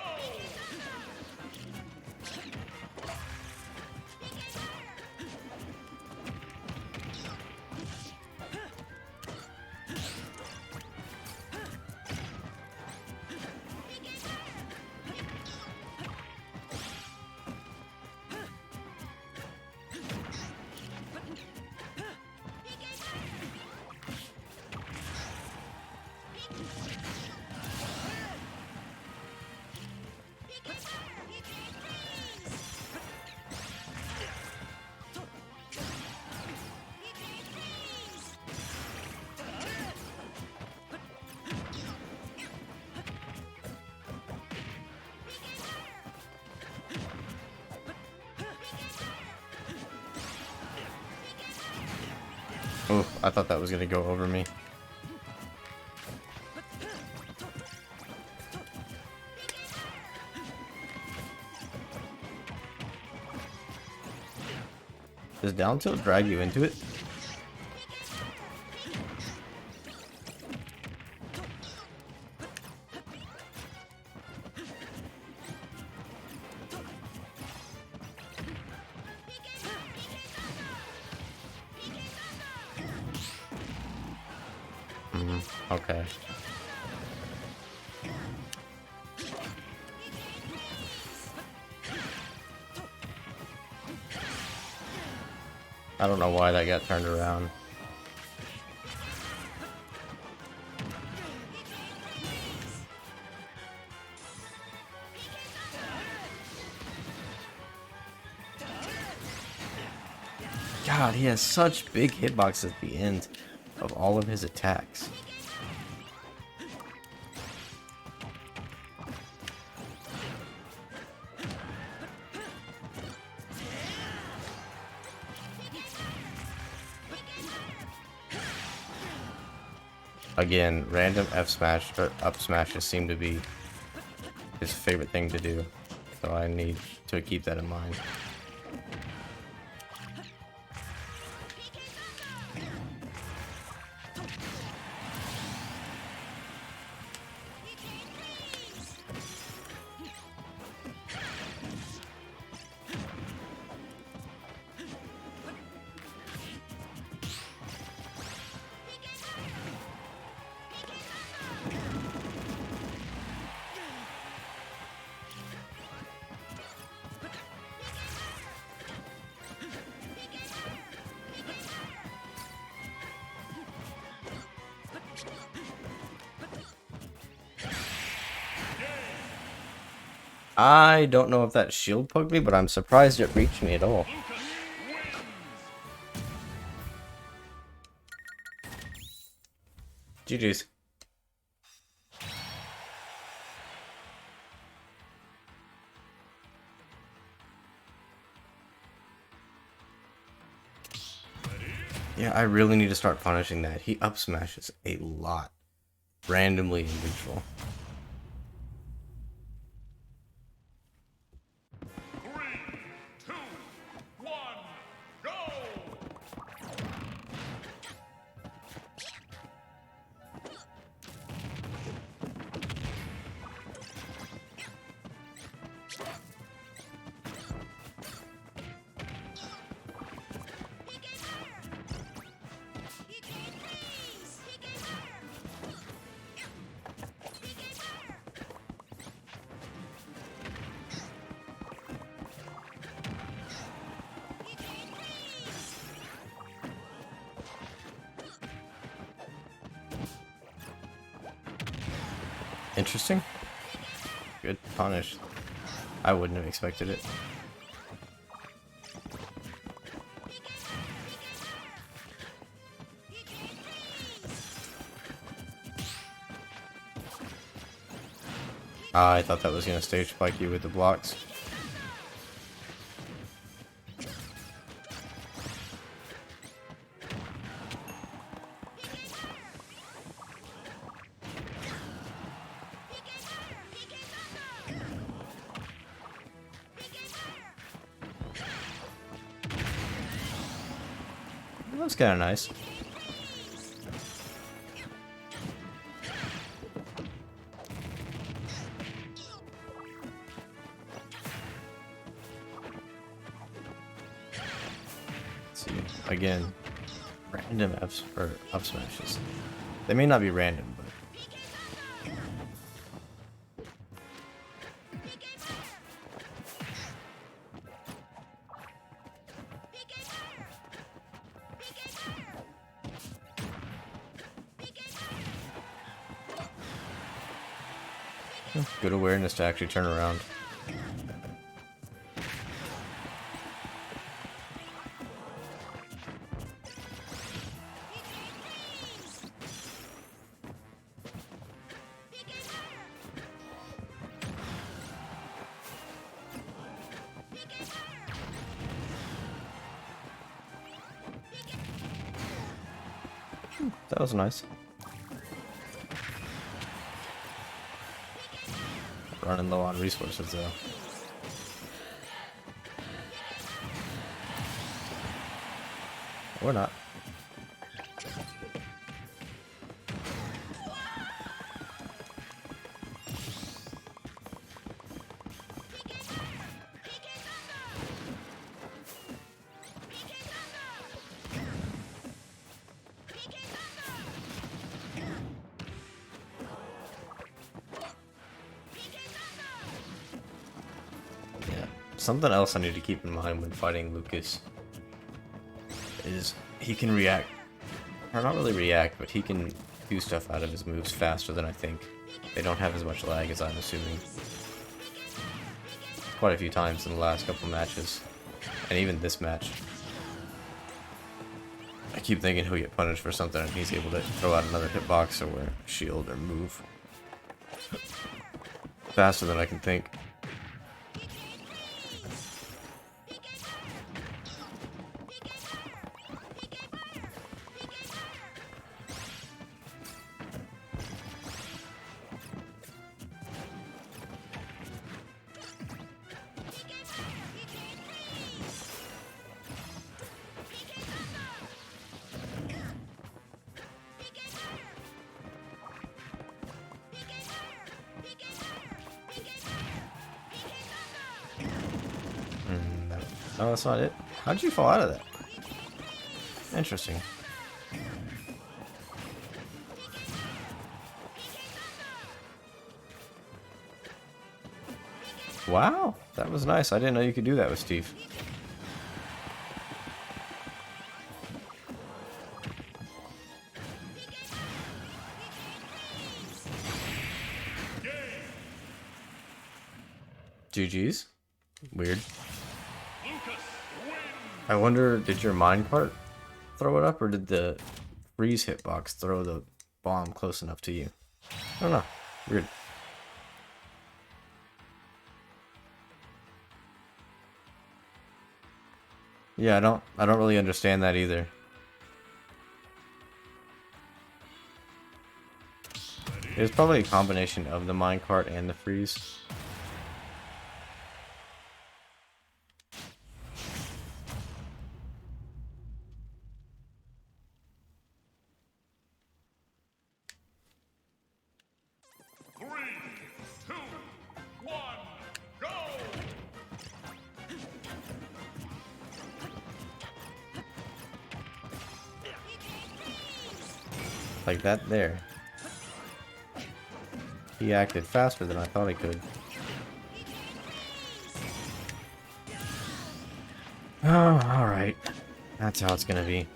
Oh, I thought that was gonna go over me. Does down tilt drag you into it? Okay. I don't know why that got turned around. God, he has such big hitboxes at the end of all of his attacks. Again, random F smash or up smashes seem to be his favorite thing to do, so I need to keep that in mind. I don't know if that shield pugged me, but I'm surprised it reached me at all. GG's. Yeah, I really need to start punishing that. He up smashes a lot. Randomly in neutral. 3, 2, 1, go! Interesting. Good punish. I wouldn't have expected it. I thought that was going to stage spike you with the blocks. That was kind of nice. Let's see. Again, random Fs or up smashes. They may not be random, but good awareness to actually turn around. That was nice. Running low on resources though. Or not. Yeah. Something else I need to keep in mind when fighting Lucas is he can react, or not really react, but he can do stuff out of his moves faster than I think. They don't have as much lag as I'm assuming. Quite a few times in the last couple matches, and even this match. I keep thinking he'll get punished for something and he's able to throw out another hitbox or a shield or move faster than I can think. Oh, that's not it? How'd you fall out of that? Interesting. Wow, that was nice. I didn't know you could do that with Steve. GG's. Weird. Lucas wins. I wonder, did your minecart throw it up, or did the freeze hitbox throw the bomb close enough to you? I don't know. Weird. Yeah, I don't really understand that either. It was probably a combination of the minecart and the freeze. Three, two, one, go! Like that there. He acted faster than I thought he could. Oh, alright. That's how it's gonna be.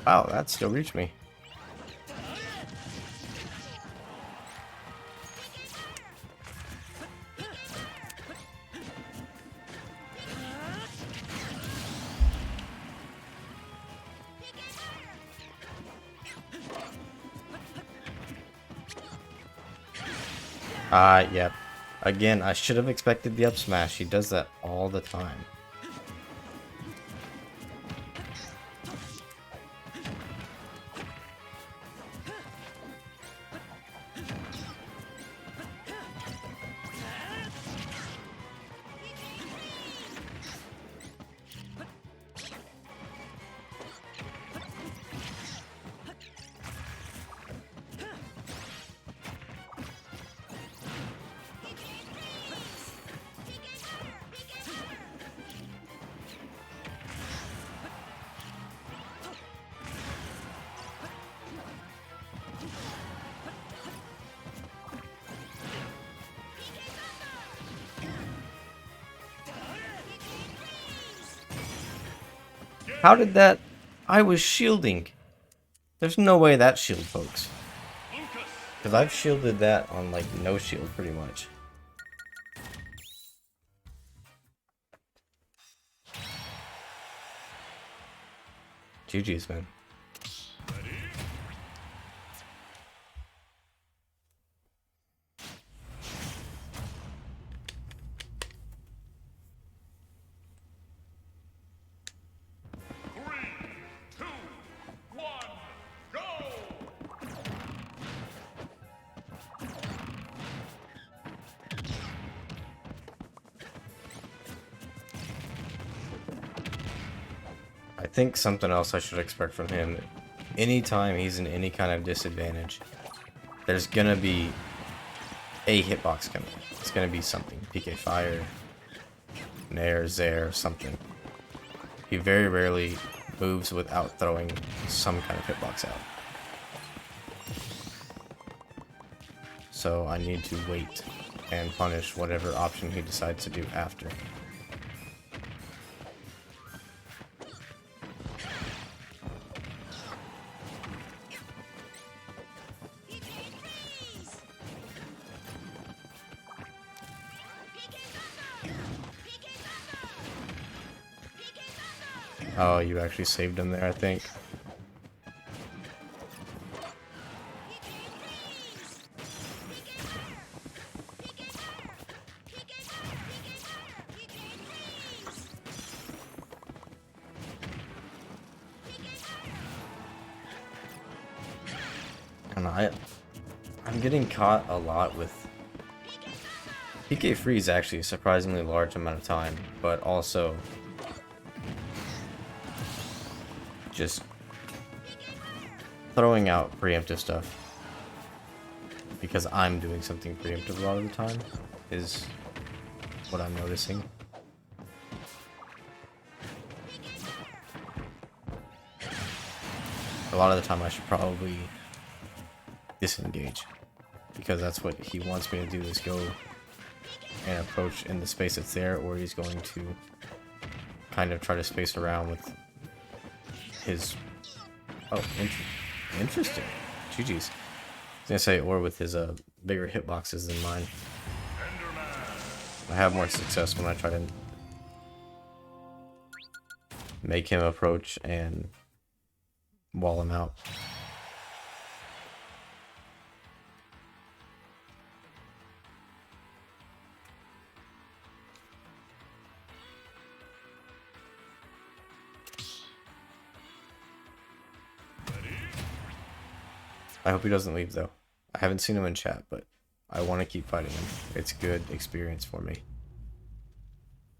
Wow, that still reached me. Yep. Again, I should have expected the up smash. He does that all the time. How did that... I was shielding. There's no way that shield pokes. Because I've shielded that on, like, no shield, pretty much. GG's, man. I think something else I should expect from him. Anytime he's in any kind of disadvantage, there's gonna be a hitbox coming. It's gonna be something. PK Fire, Nair, Zair, something. He very rarely moves without throwing some kind of hitbox out. So I need to wait and punish whatever option he decides to do after. Oh, you actually saved him there, I think. And I'm getting caught a lot with PK freeze, actually a surprisingly large amount of time, but also just throwing out preemptive stuff because I'm doing something preemptive a lot of the time is what I'm noticing. A lot of the time I should probably disengage because that's what he wants me to do, is go and approach in the space that's there, or he's going to kind of try to space around with his... Oh, interesting. GG's. I was gonna say, or with his bigger hitboxes than mine. I have more success when I try to make him approach and wall him out. I hope he doesn't leave, though. I haven't seen him in chat, but I want to keep fighting him. It's good experience for me.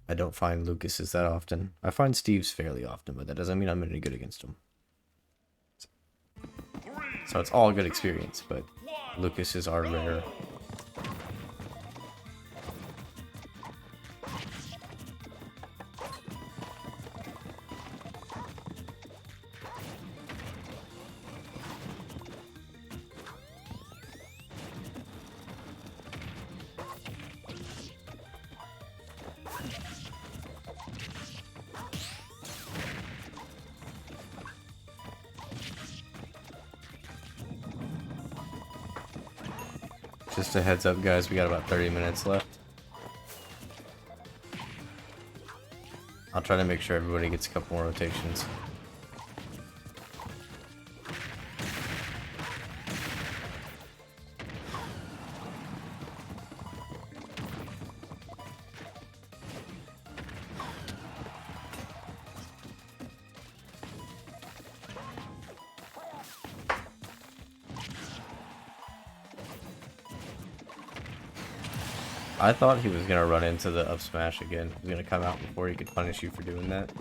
I don't find Lucas's that often. I find Steve's fairly often, but that doesn't mean I'm any good against him. So it's all good experience, but Lucas's are rare. Just a heads up, guys, we got about 30 minutes left. I'll try to make sure everybody gets a couple more rotations. I thought he was gonna run into the up smash again. He was gonna come out before he could punish you for doing that.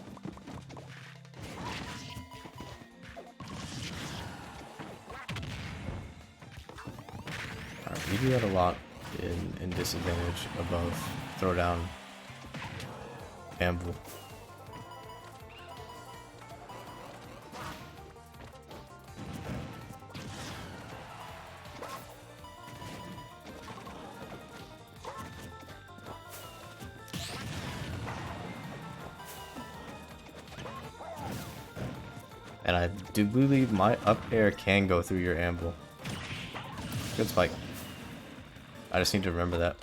Alright, we do that a lot in disadvantage above throwdown Anvil. And I do believe my up air can go through your anvil. Good spike. I just need to remember that.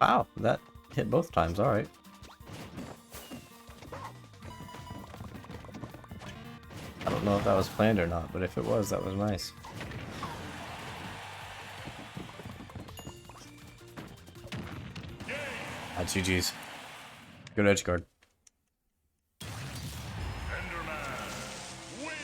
Wow, that hit both times, alright. I don't know if that was planned or not, but if it was, that was nice. GG's. Good edge guard. Enderman win.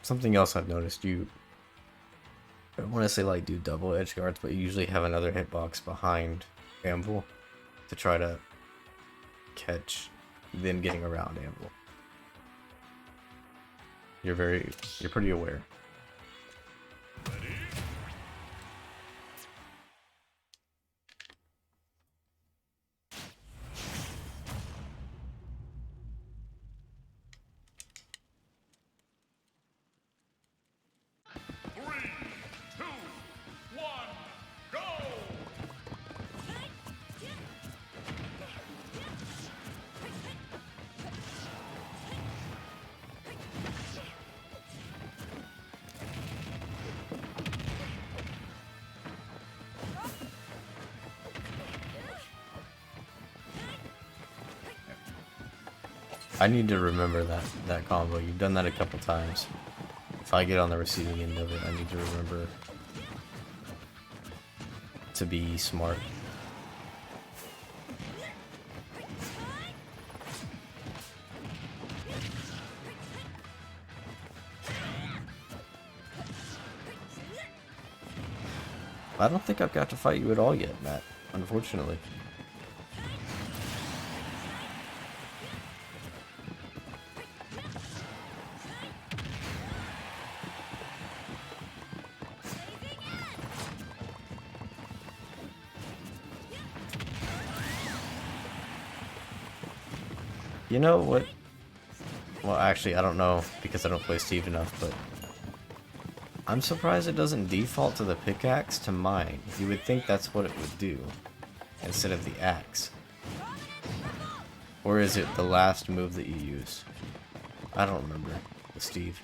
Something else I've noticed, I want to say like do double edge guards, but you usually have another hitbox behind Anvil to try to catch them getting around Anvil. You're pretty aware. Ready? Three, two, one, go! I need to remember that combo. You've done that a couple times. If I get on the receiving end of it, I need to remember to be smart. I don't think I've got to fight you at all yet, Matt, unfortunately. You know what? Well, actually, I don't know because I don't play Steve enough, but I'm surprised it doesn't default to the pickaxe to mine. You would think that's what it would do instead of the axe. Or is it the last move that you use? I don't remember with Steve.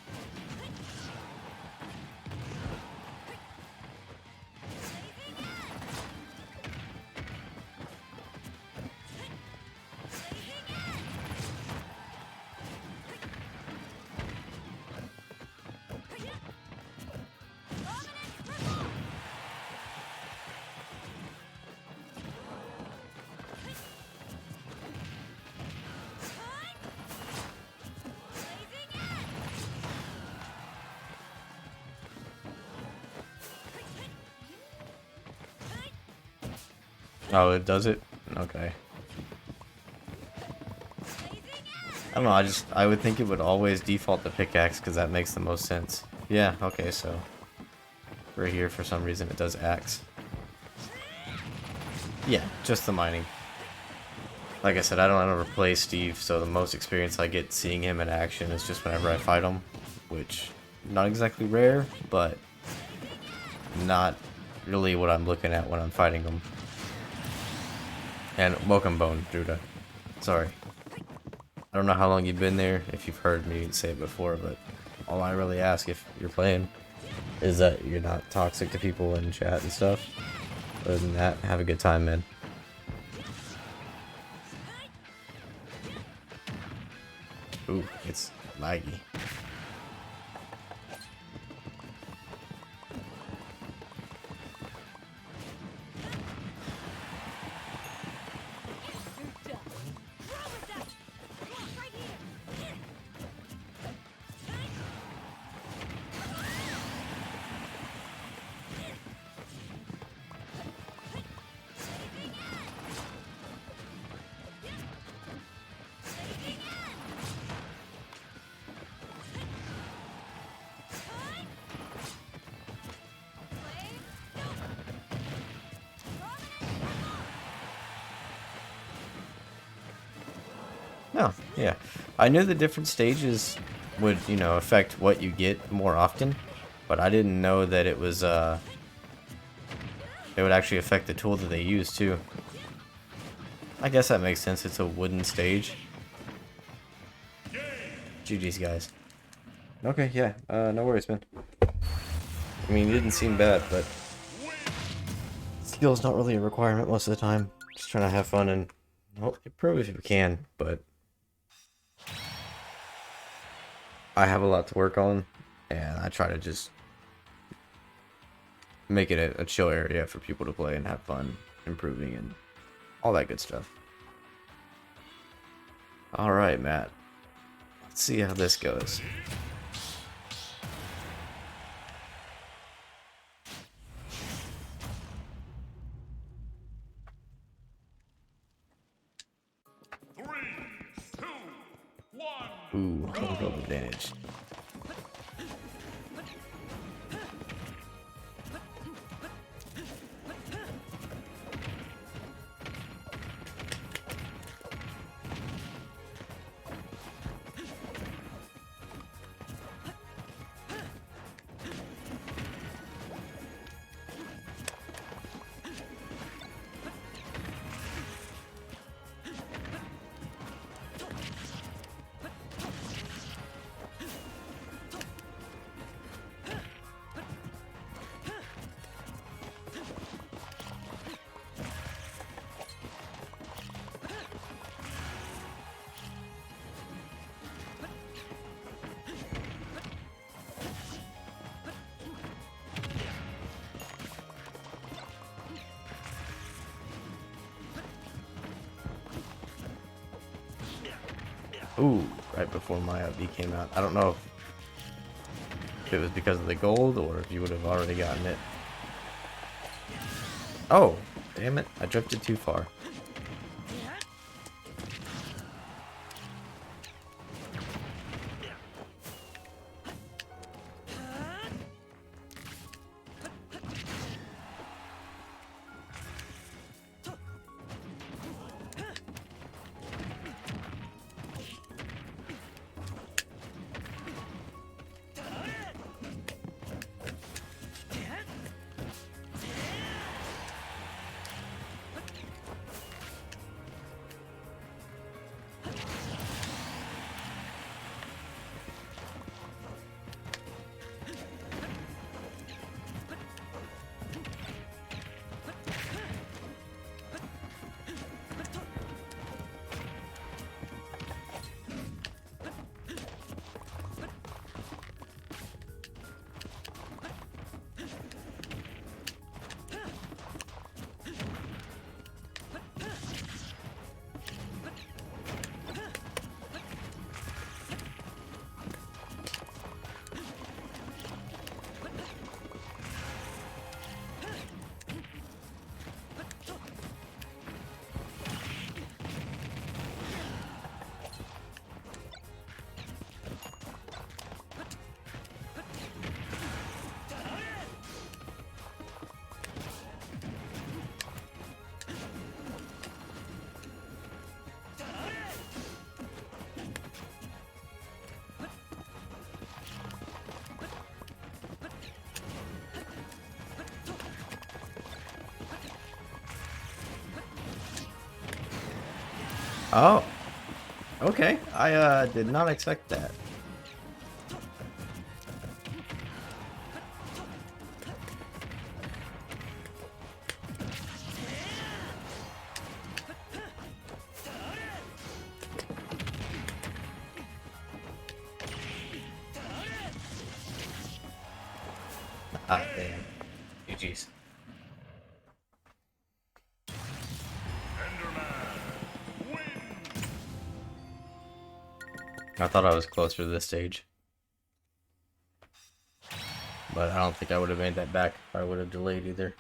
Oh, it does it? Okay. I don't know, I would think it would always default to pickaxe because that makes the most sense. Yeah, okay, so right here for some reason it does axe. Yeah, just the mining. Like I said, I don't ever play Steve, so the most experience I get seeing him in action is just whenever I fight him, which not exactly rare, but not really what I'm looking at when I'm fighting him. And welcome, Bone, Druda. Sorry. I don't know how long you've been there, if you've heard me say it before, but all I really ask if you're playing is that you're not toxic to people in chat and stuff. Other than that, have a good time, man. Ooh, it's laggy. No, yeah. I knew the different stages would, you know, affect what you get more often, but I didn't know that it was, it would actually affect the tool that they use, too. I guess that makes sense, it's a wooden stage. GG's, guys. Okay, yeah. No worries, man. I mean, you didn't seem bad, but skill's not really a requirement most of the time. Just trying to have fun and well, improve if you can, but I have a lot to work on, and I try to just make it a chill area for people to play and have fun, improving, and all that good stuff. Alright, Matt. Let's see how this goes. Three, two, one. Ooh, home field advantage. Ooh, right before my V came out. I don't know if it was because of the gold or if you would have already gotten it. Oh, damn it. I drifted too far. Oh, okay. I did not expect that. Ah, damn. GG's. Enderman wins. I thought I was closer to this stage. But I don't think I would have made that back if I would have delayed either.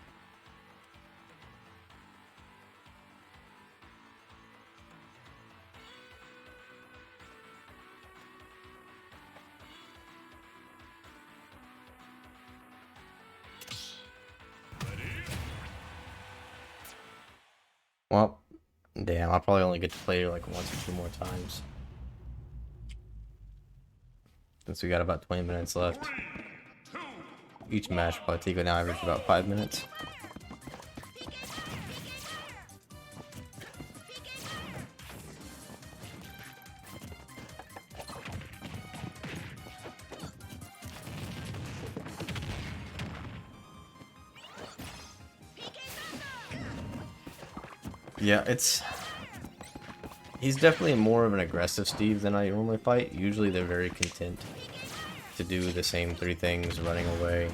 Well, damn, I'll probably only get to play like once or two more times. Since we got about 20 minutes left. Each match will probably take an average about 5 minutes. Yeah, he's definitely more of an aggressive Steve than I normally fight. Usually they're very content to do the same 3 things, running away.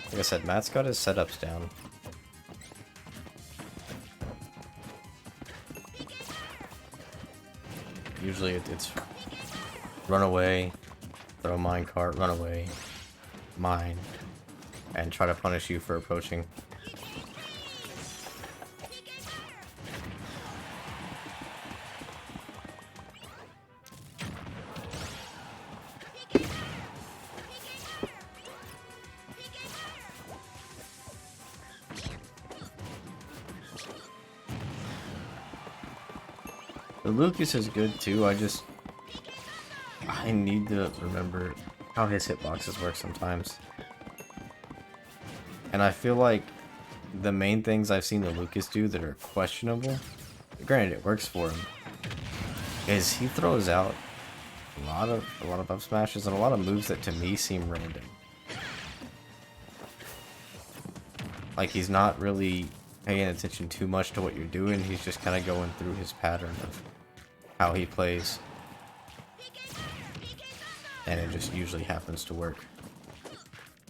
Like I said, Matt's got his setups down. Usually it's run away, throw minecart, run away, mine, and try to punish you for approaching. The Lucas is good too, I need to remember how his hitboxes work sometimes. And I feel like the main things I've seen the Lucas do that are questionable, granted it works for him, is he throws out a lot of up smashes and a lot of moves that to me seem random. Like he's not really paying attention too much to what you're doing, he's just kind of going through his pattern of how he plays. And it just usually happens to work.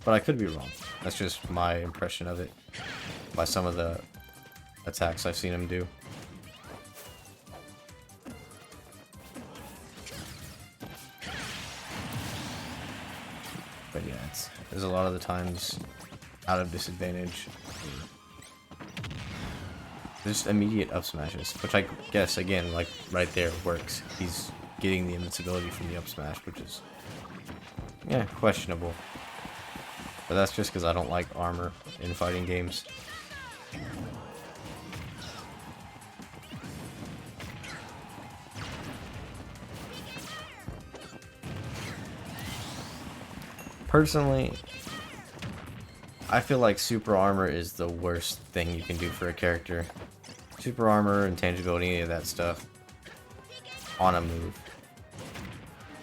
But I could be wrong. That's just my impression of it by some of the attacks I've seen him do. But yeah, there's a lot of the times out of disadvantage. Just immediate up smashes, which I guess, again, like, right there works. He's getting the invincibility from the up smash, which is, yeah, questionable. But that's just because I don't like armor in fighting games. Personally, I feel like super armor is the worst thing you can do for a character. Super armor, intangibility, any of that stuff on a move.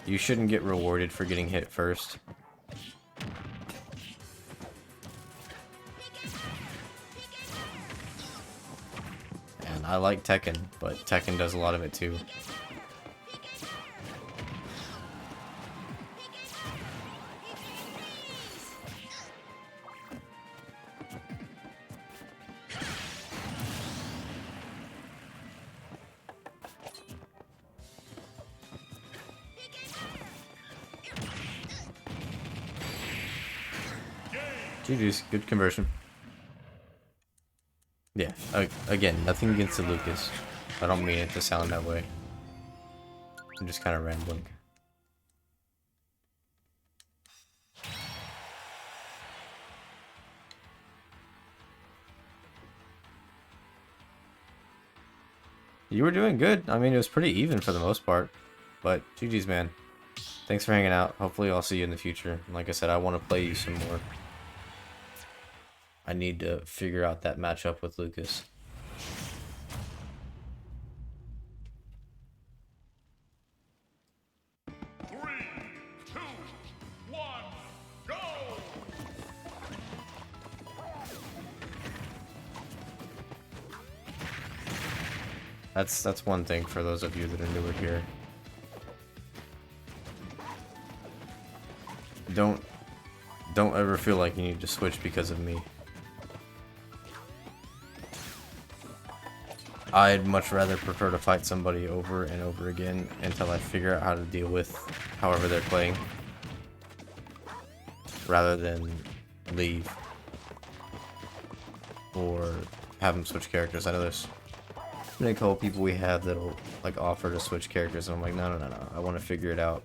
You shouldn't get rewarded for getting hit first. And I like Tekken, but Tekken does a lot of it too. GG's, good conversion. Yeah, again, nothing against the Lucas. I don't mean it to sound that way. I'm just kind of rambling. You were doing good. I mean, it was pretty even for the most part. But GG's, man. Thanks for hanging out. Hopefully I'll see you in the future. Like I said, I want to play you some more. I need to figure out that matchup with Lucas. Three, two, one, go! That's one thing for those of you that are newer here. Don't ever feel like you need to switch because of me. I'd much rather prefer to fight somebody over and over again until I figure out how to deal with however they're playing, rather than leave or have them switch characters. I know there's been a couple people we have that'll like offer to switch characters, and I'm like, no, I want to figure it out.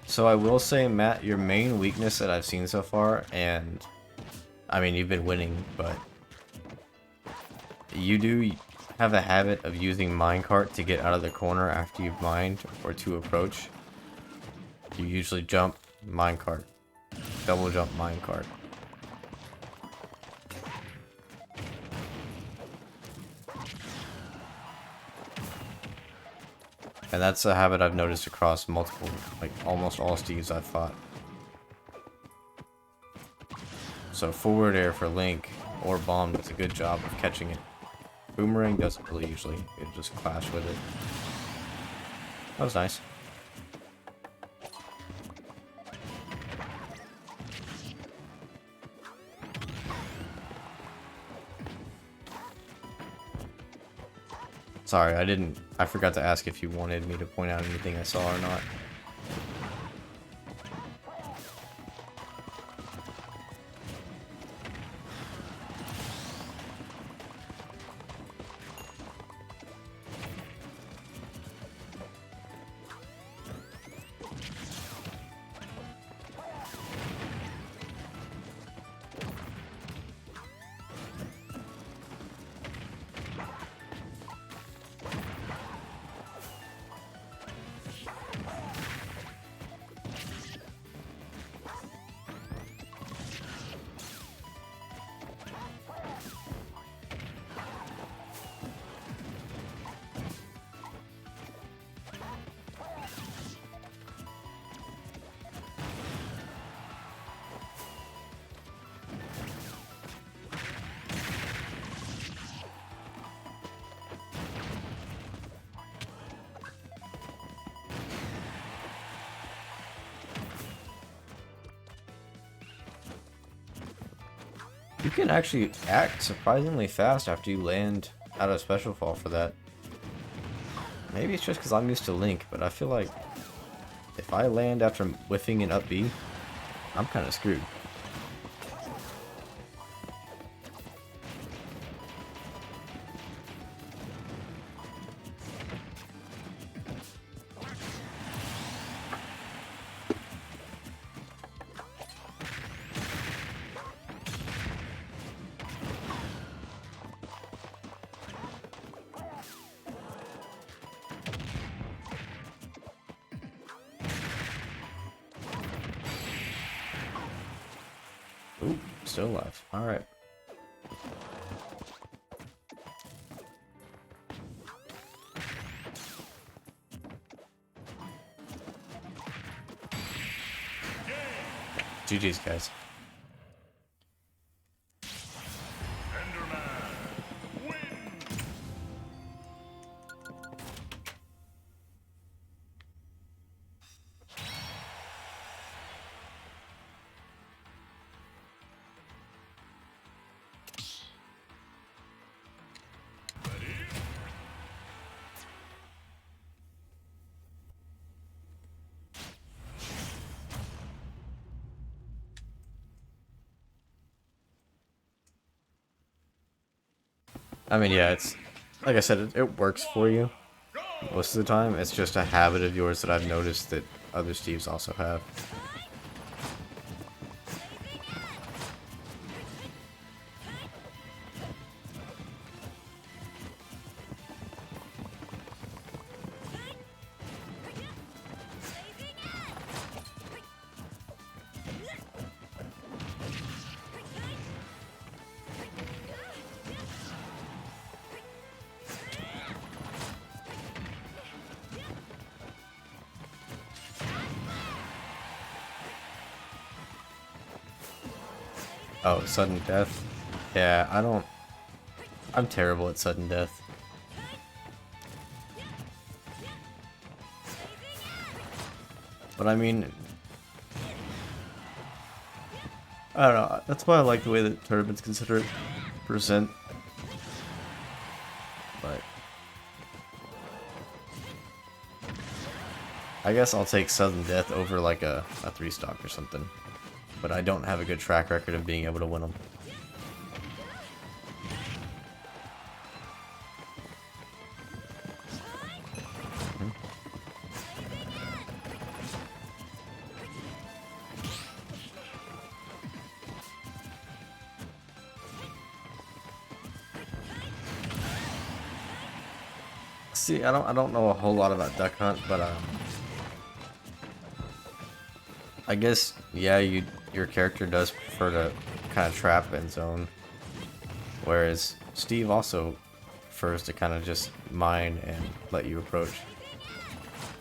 So I will say, Matt, your main weakness that I've seen so far, and I mean, you've been winning, but you do have a habit of using minecart to get out of the corner after you've mined or to approach, you usually jump minecart, double jump minecart. And that's a habit I've noticed across multiple, like almost all Steves I've fought. So forward air for Link or Bomb does a good job of catching it. Boomerang doesn't really usually, it just clash with it. That was nice. Sorry, I forgot to ask if you wanted me to point out anything I saw or not. You can actually act surprisingly fast after you land out of Special Fall for that. Maybe it's just because I'm used to Link, but I feel like if I land after whiffing an up B, I'm kind of screwed. Ooh, still alive. Alright. GG's, guys. Enderman wins. I mean, yeah, it's like I said, it works for you most of the time. It's just a habit of yours that I've noticed that other Steves also have. Oh, sudden death? Yeah, I'm terrible at sudden death. But I mean, I don't know, that's why I like the way that tournaments consider it percent. But I guess I'll take sudden death over like a 3-stock or something. But I don't have a good track record of being able to win them. See, I don't know a whole lot about Duck Hunt, but I guess yeah, your character does prefer to kind of trap and zone, whereas Steve also prefers to kind of just mine and let you approach.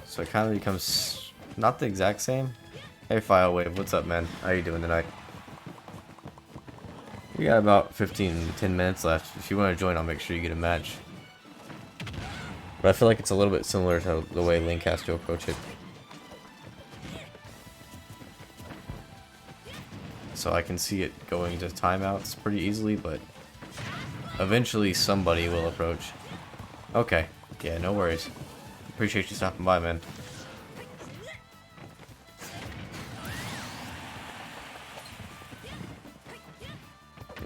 So it kind of becomes not the exact same. Hey Filewave, what's up, man? How you doing tonight? We got about 10 minutes left. If you want to join, I'll make sure you get a match. But I feel like it's a little bit similar to the way Link has to approach it. So I can see it going to timeouts pretty easily, but eventually somebody will approach. Okay, yeah, no worries. Appreciate you stopping by, man.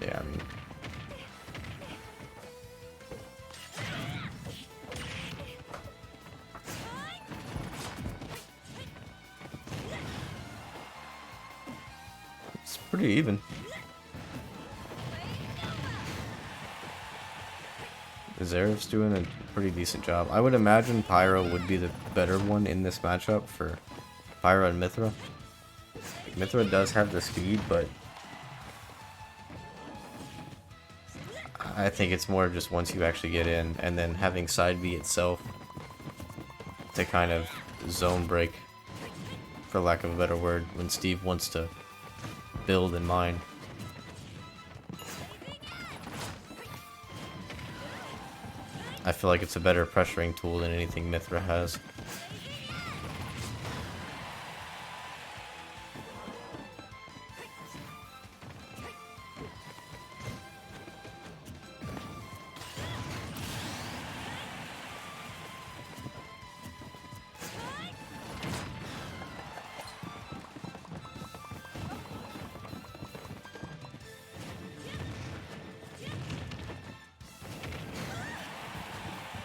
Yeah, I mean... it's pretty even. Zeref's doing a pretty decent job. I would imagine Pyro would be the better one in this matchup for Pyro and Mythra. Mythra does have the speed, but I think it's more just once you actually get in, and then having side B itself to kind of zone break, for lack of a better word, when Steve wants to build and mine. I feel like it's a better pressuring tool than anything Mythra has.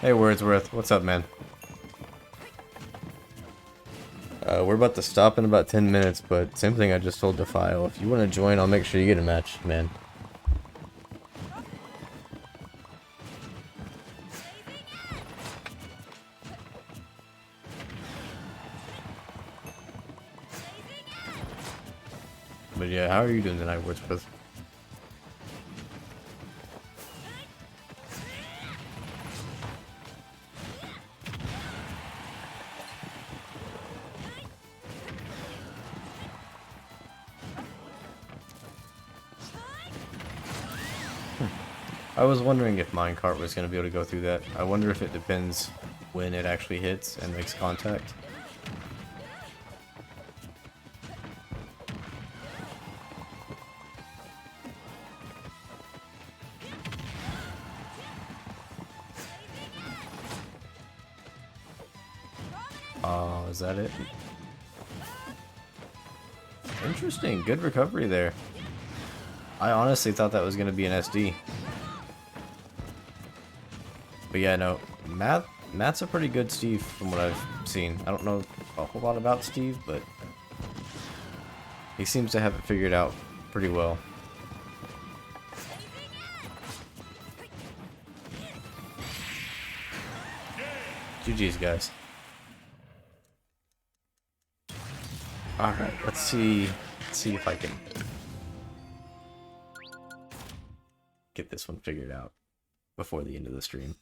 Hey Wordsworth, what's up, man? We're about to stop in about 10 minutes, but same thing I just told Defile. If you want to join, I'll make sure you get a match, man. But yeah, how are you doing tonight, Wordsworth? I was wondering if Minecart was going to be able to go through that. I wonder if it depends when it actually hits and makes contact. Oh, is that it? Interesting. Good recovery there. I honestly thought that was going to be an SD. But yeah, no, Matt's a pretty good Steve from what I've seen. I don't know a whole lot about Steve, but he seems to have it figured out pretty well. GG's, guys. Alright, let's see if I can get this one figured out before the end of the stream.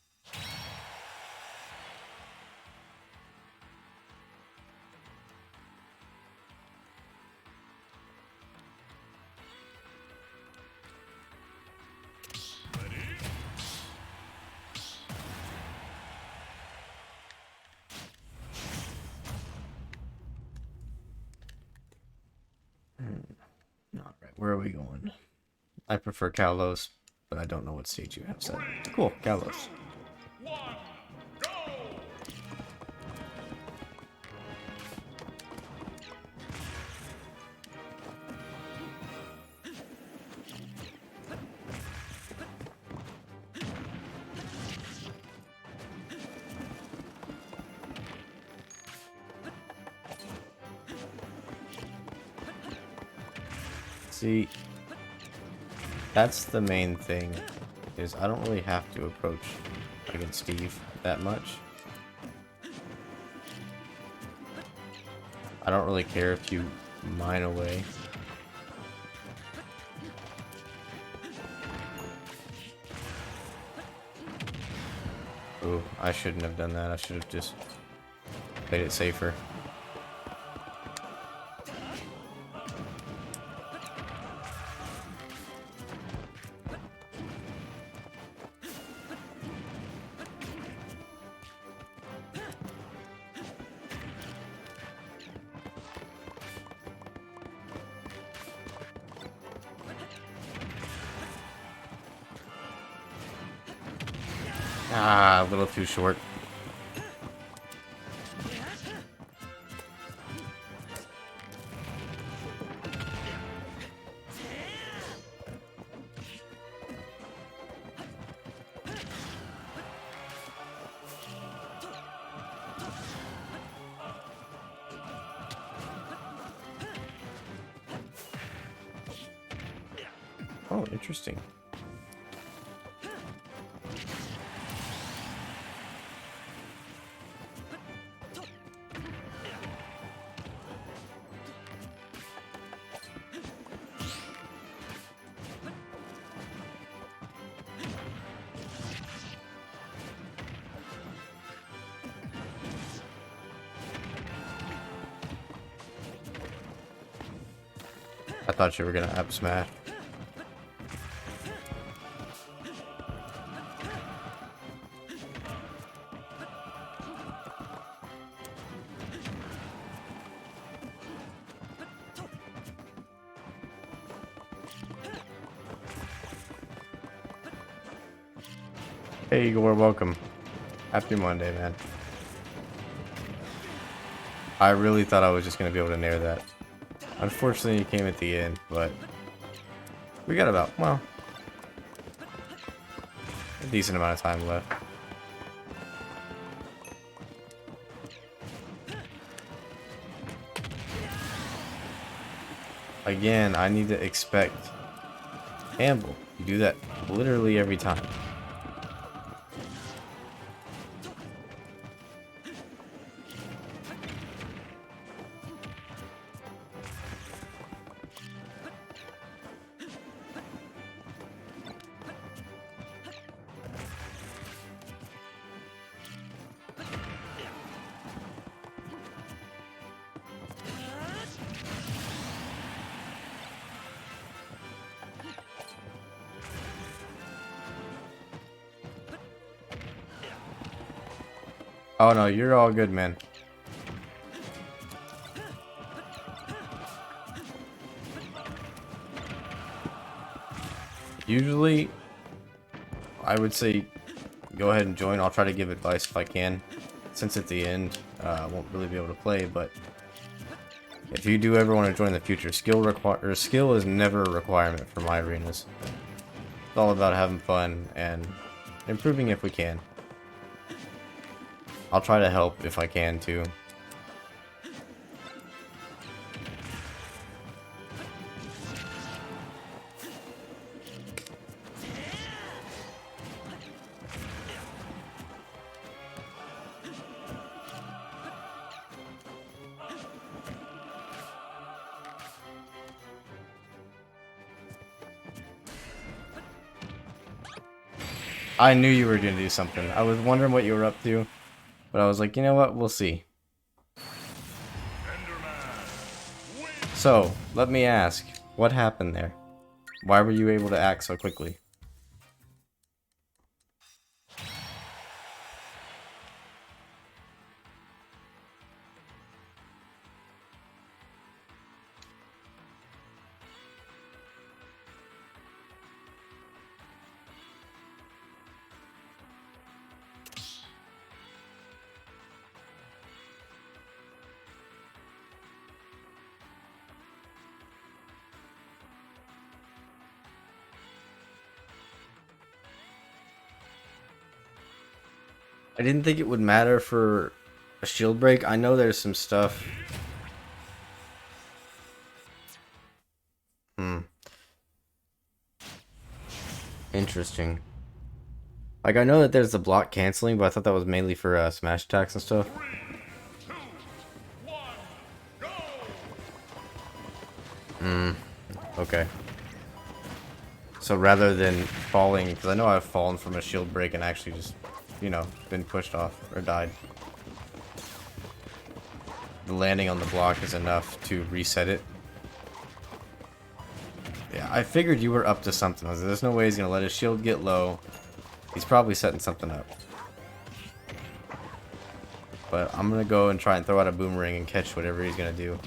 Alright, where are we going? I prefer Kalos, but I don't know what stage you have set. Cool, Kalos. 1, go! See, that's the main thing, is I don't really have to approach against Steve that much. I don't really care if you mine away. Ooh, I shouldn't have done that. I should have just played it safer. Ah, a little too short. Oh, interesting. I thought you were gonna up smash. Hey Igor, welcome. Happy Monday, man. I really thought I was just gonna be able to nair that. Unfortunately, he came at the end, but we got about, well, a decent amount of time left. Again, I need to expect Campbell. You do that literally every time. Oh no, you're all good, man. Usually, I would say go ahead and join. I'll try to give advice if I can. Since at the end, I won't really be able to play, but if you do ever want to join in the future, skill is never a requirement for my arenas. It's all about having fun and improving if we can. I'll try to help if I can too. I knew you were going to do something. I was wondering what you were up to, but I was like, you know what? We'll see. So, let me ask, what happened there? Why were you able to act so quickly? I didn't think it would matter for a shield break. I know there's some stuff. Interesting. Like, I know that there's the block canceling, but I thought that was mainly for smash attacks and stuff. 3, 2, 1, go! Okay. So rather than falling, because I know I've fallen from a shield break and actually just, you know, been pushed off or died. The landing on the block is enough to reset it. Yeah, I figured you were up to something. I was like, there's no way he's going to let his shield get low. He's probably setting something up. But I'm going to go and try and throw out a boomerang and catch whatever he's going to do.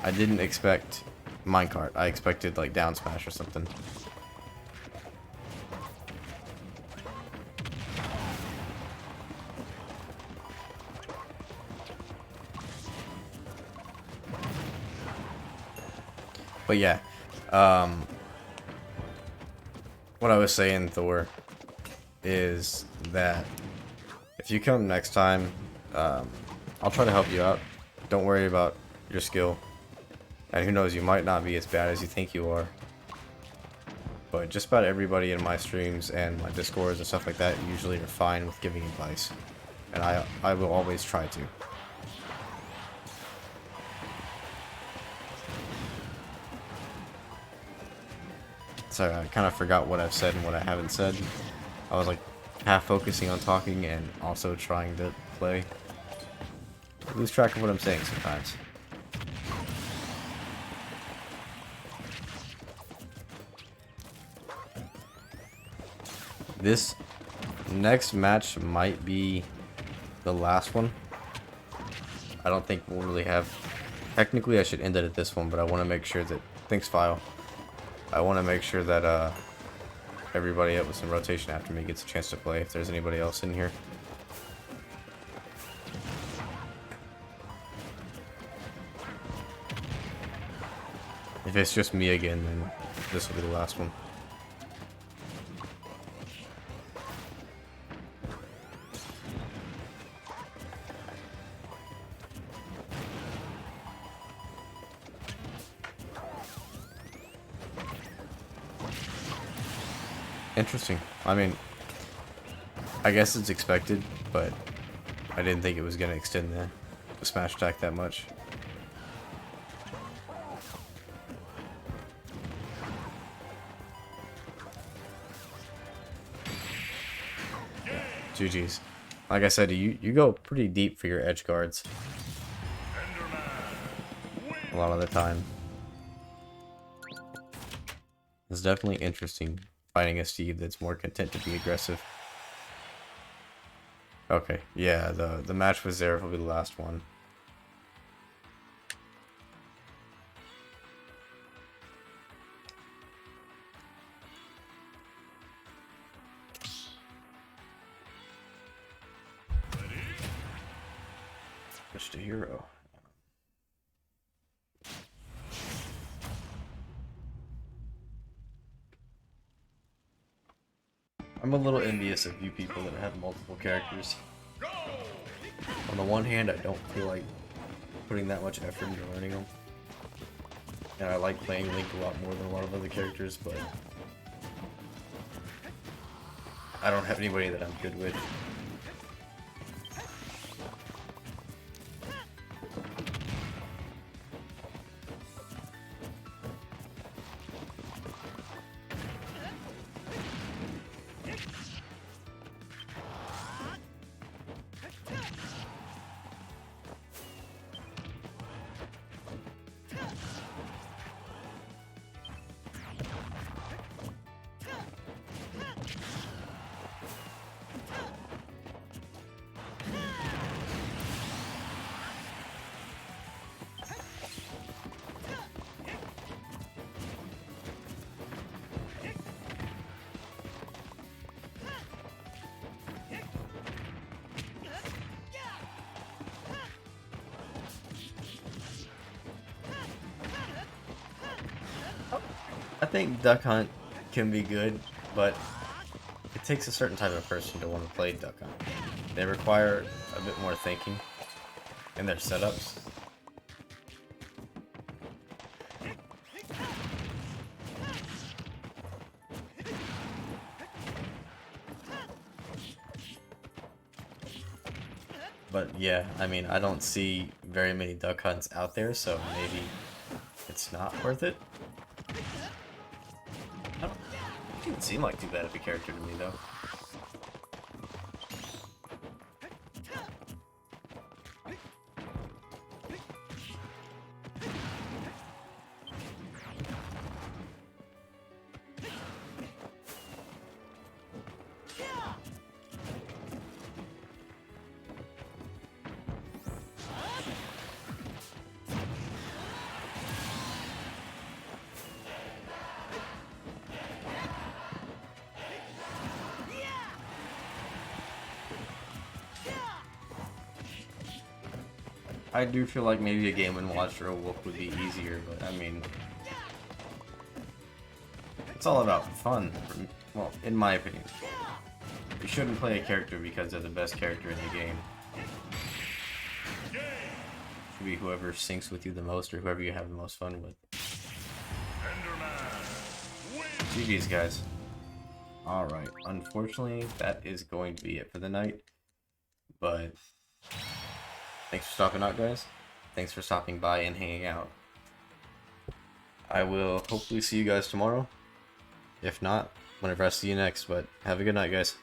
I didn't expect minecart. I expected like down smash or something. But yeah, what I was saying, Thor, is that if you come next time, I'll try to help you out. Don't worry about your skill. And who knows, you might not be as bad as you think you are. But just about everybody in my streams and my discords and stuff like that usually are fine with giving advice. And I will always try to. Sorry, I kind of forgot what I've said and what I haven't said. I was like half focusing on talking and also trying to play. I lose track of what I'm saying sometimes. This next match might be the last one. I don't think we'll really have... Technically, I should end it at this one, but I want to make sure that... Thanks, File. I want to make sure that everybody that was in rotation after me gets a chance to play, if there's anybody else in here. If it's just me again, then this will be the last one. Interesting. I mean, I guess it's expected, but I didn't think it was going to extend the smash attack that much. GG's. Like I said, you go pretty deep for your edge guards. A lot of the time. It's definitely interesting fighting a Steve that's more content to be aggressive. Okay, yeah, the match was there. It'll be the last one. Just a hero. I'm a little envious of you people that have multiple characters. On the one hand, I don't feel like putting that much effort into learning them. And I like playing Link a lot more than a lot of other characters, but I don't have anybody that I'm good with. I think Duck Hunt can be good, but it takes a certain type of person to want to play Duck Hunt. They require a bit more thinking in their setups. But yeah, I mean, I don't see very many duck hunts out there, so maybe it's not worth it. It didn't seem like too bad of a character to me, though. I do feel like maybe a Game & Watch or a Whoop would be easier, but I mean, it's all about fun. Well, in my opinion, you shouldn't play a character because they're the best character in the game. It should be whoever syncs with you the most or whoever you have the most fun with. GG's, guys. Alright, unfortunately, that is going to be it for the night. But thanks for stopping out, guys. Thanks for stopping by and hanging out. I will hopefully see you guys tomorrow. If not, whenever I see you next. But have a good night, guys.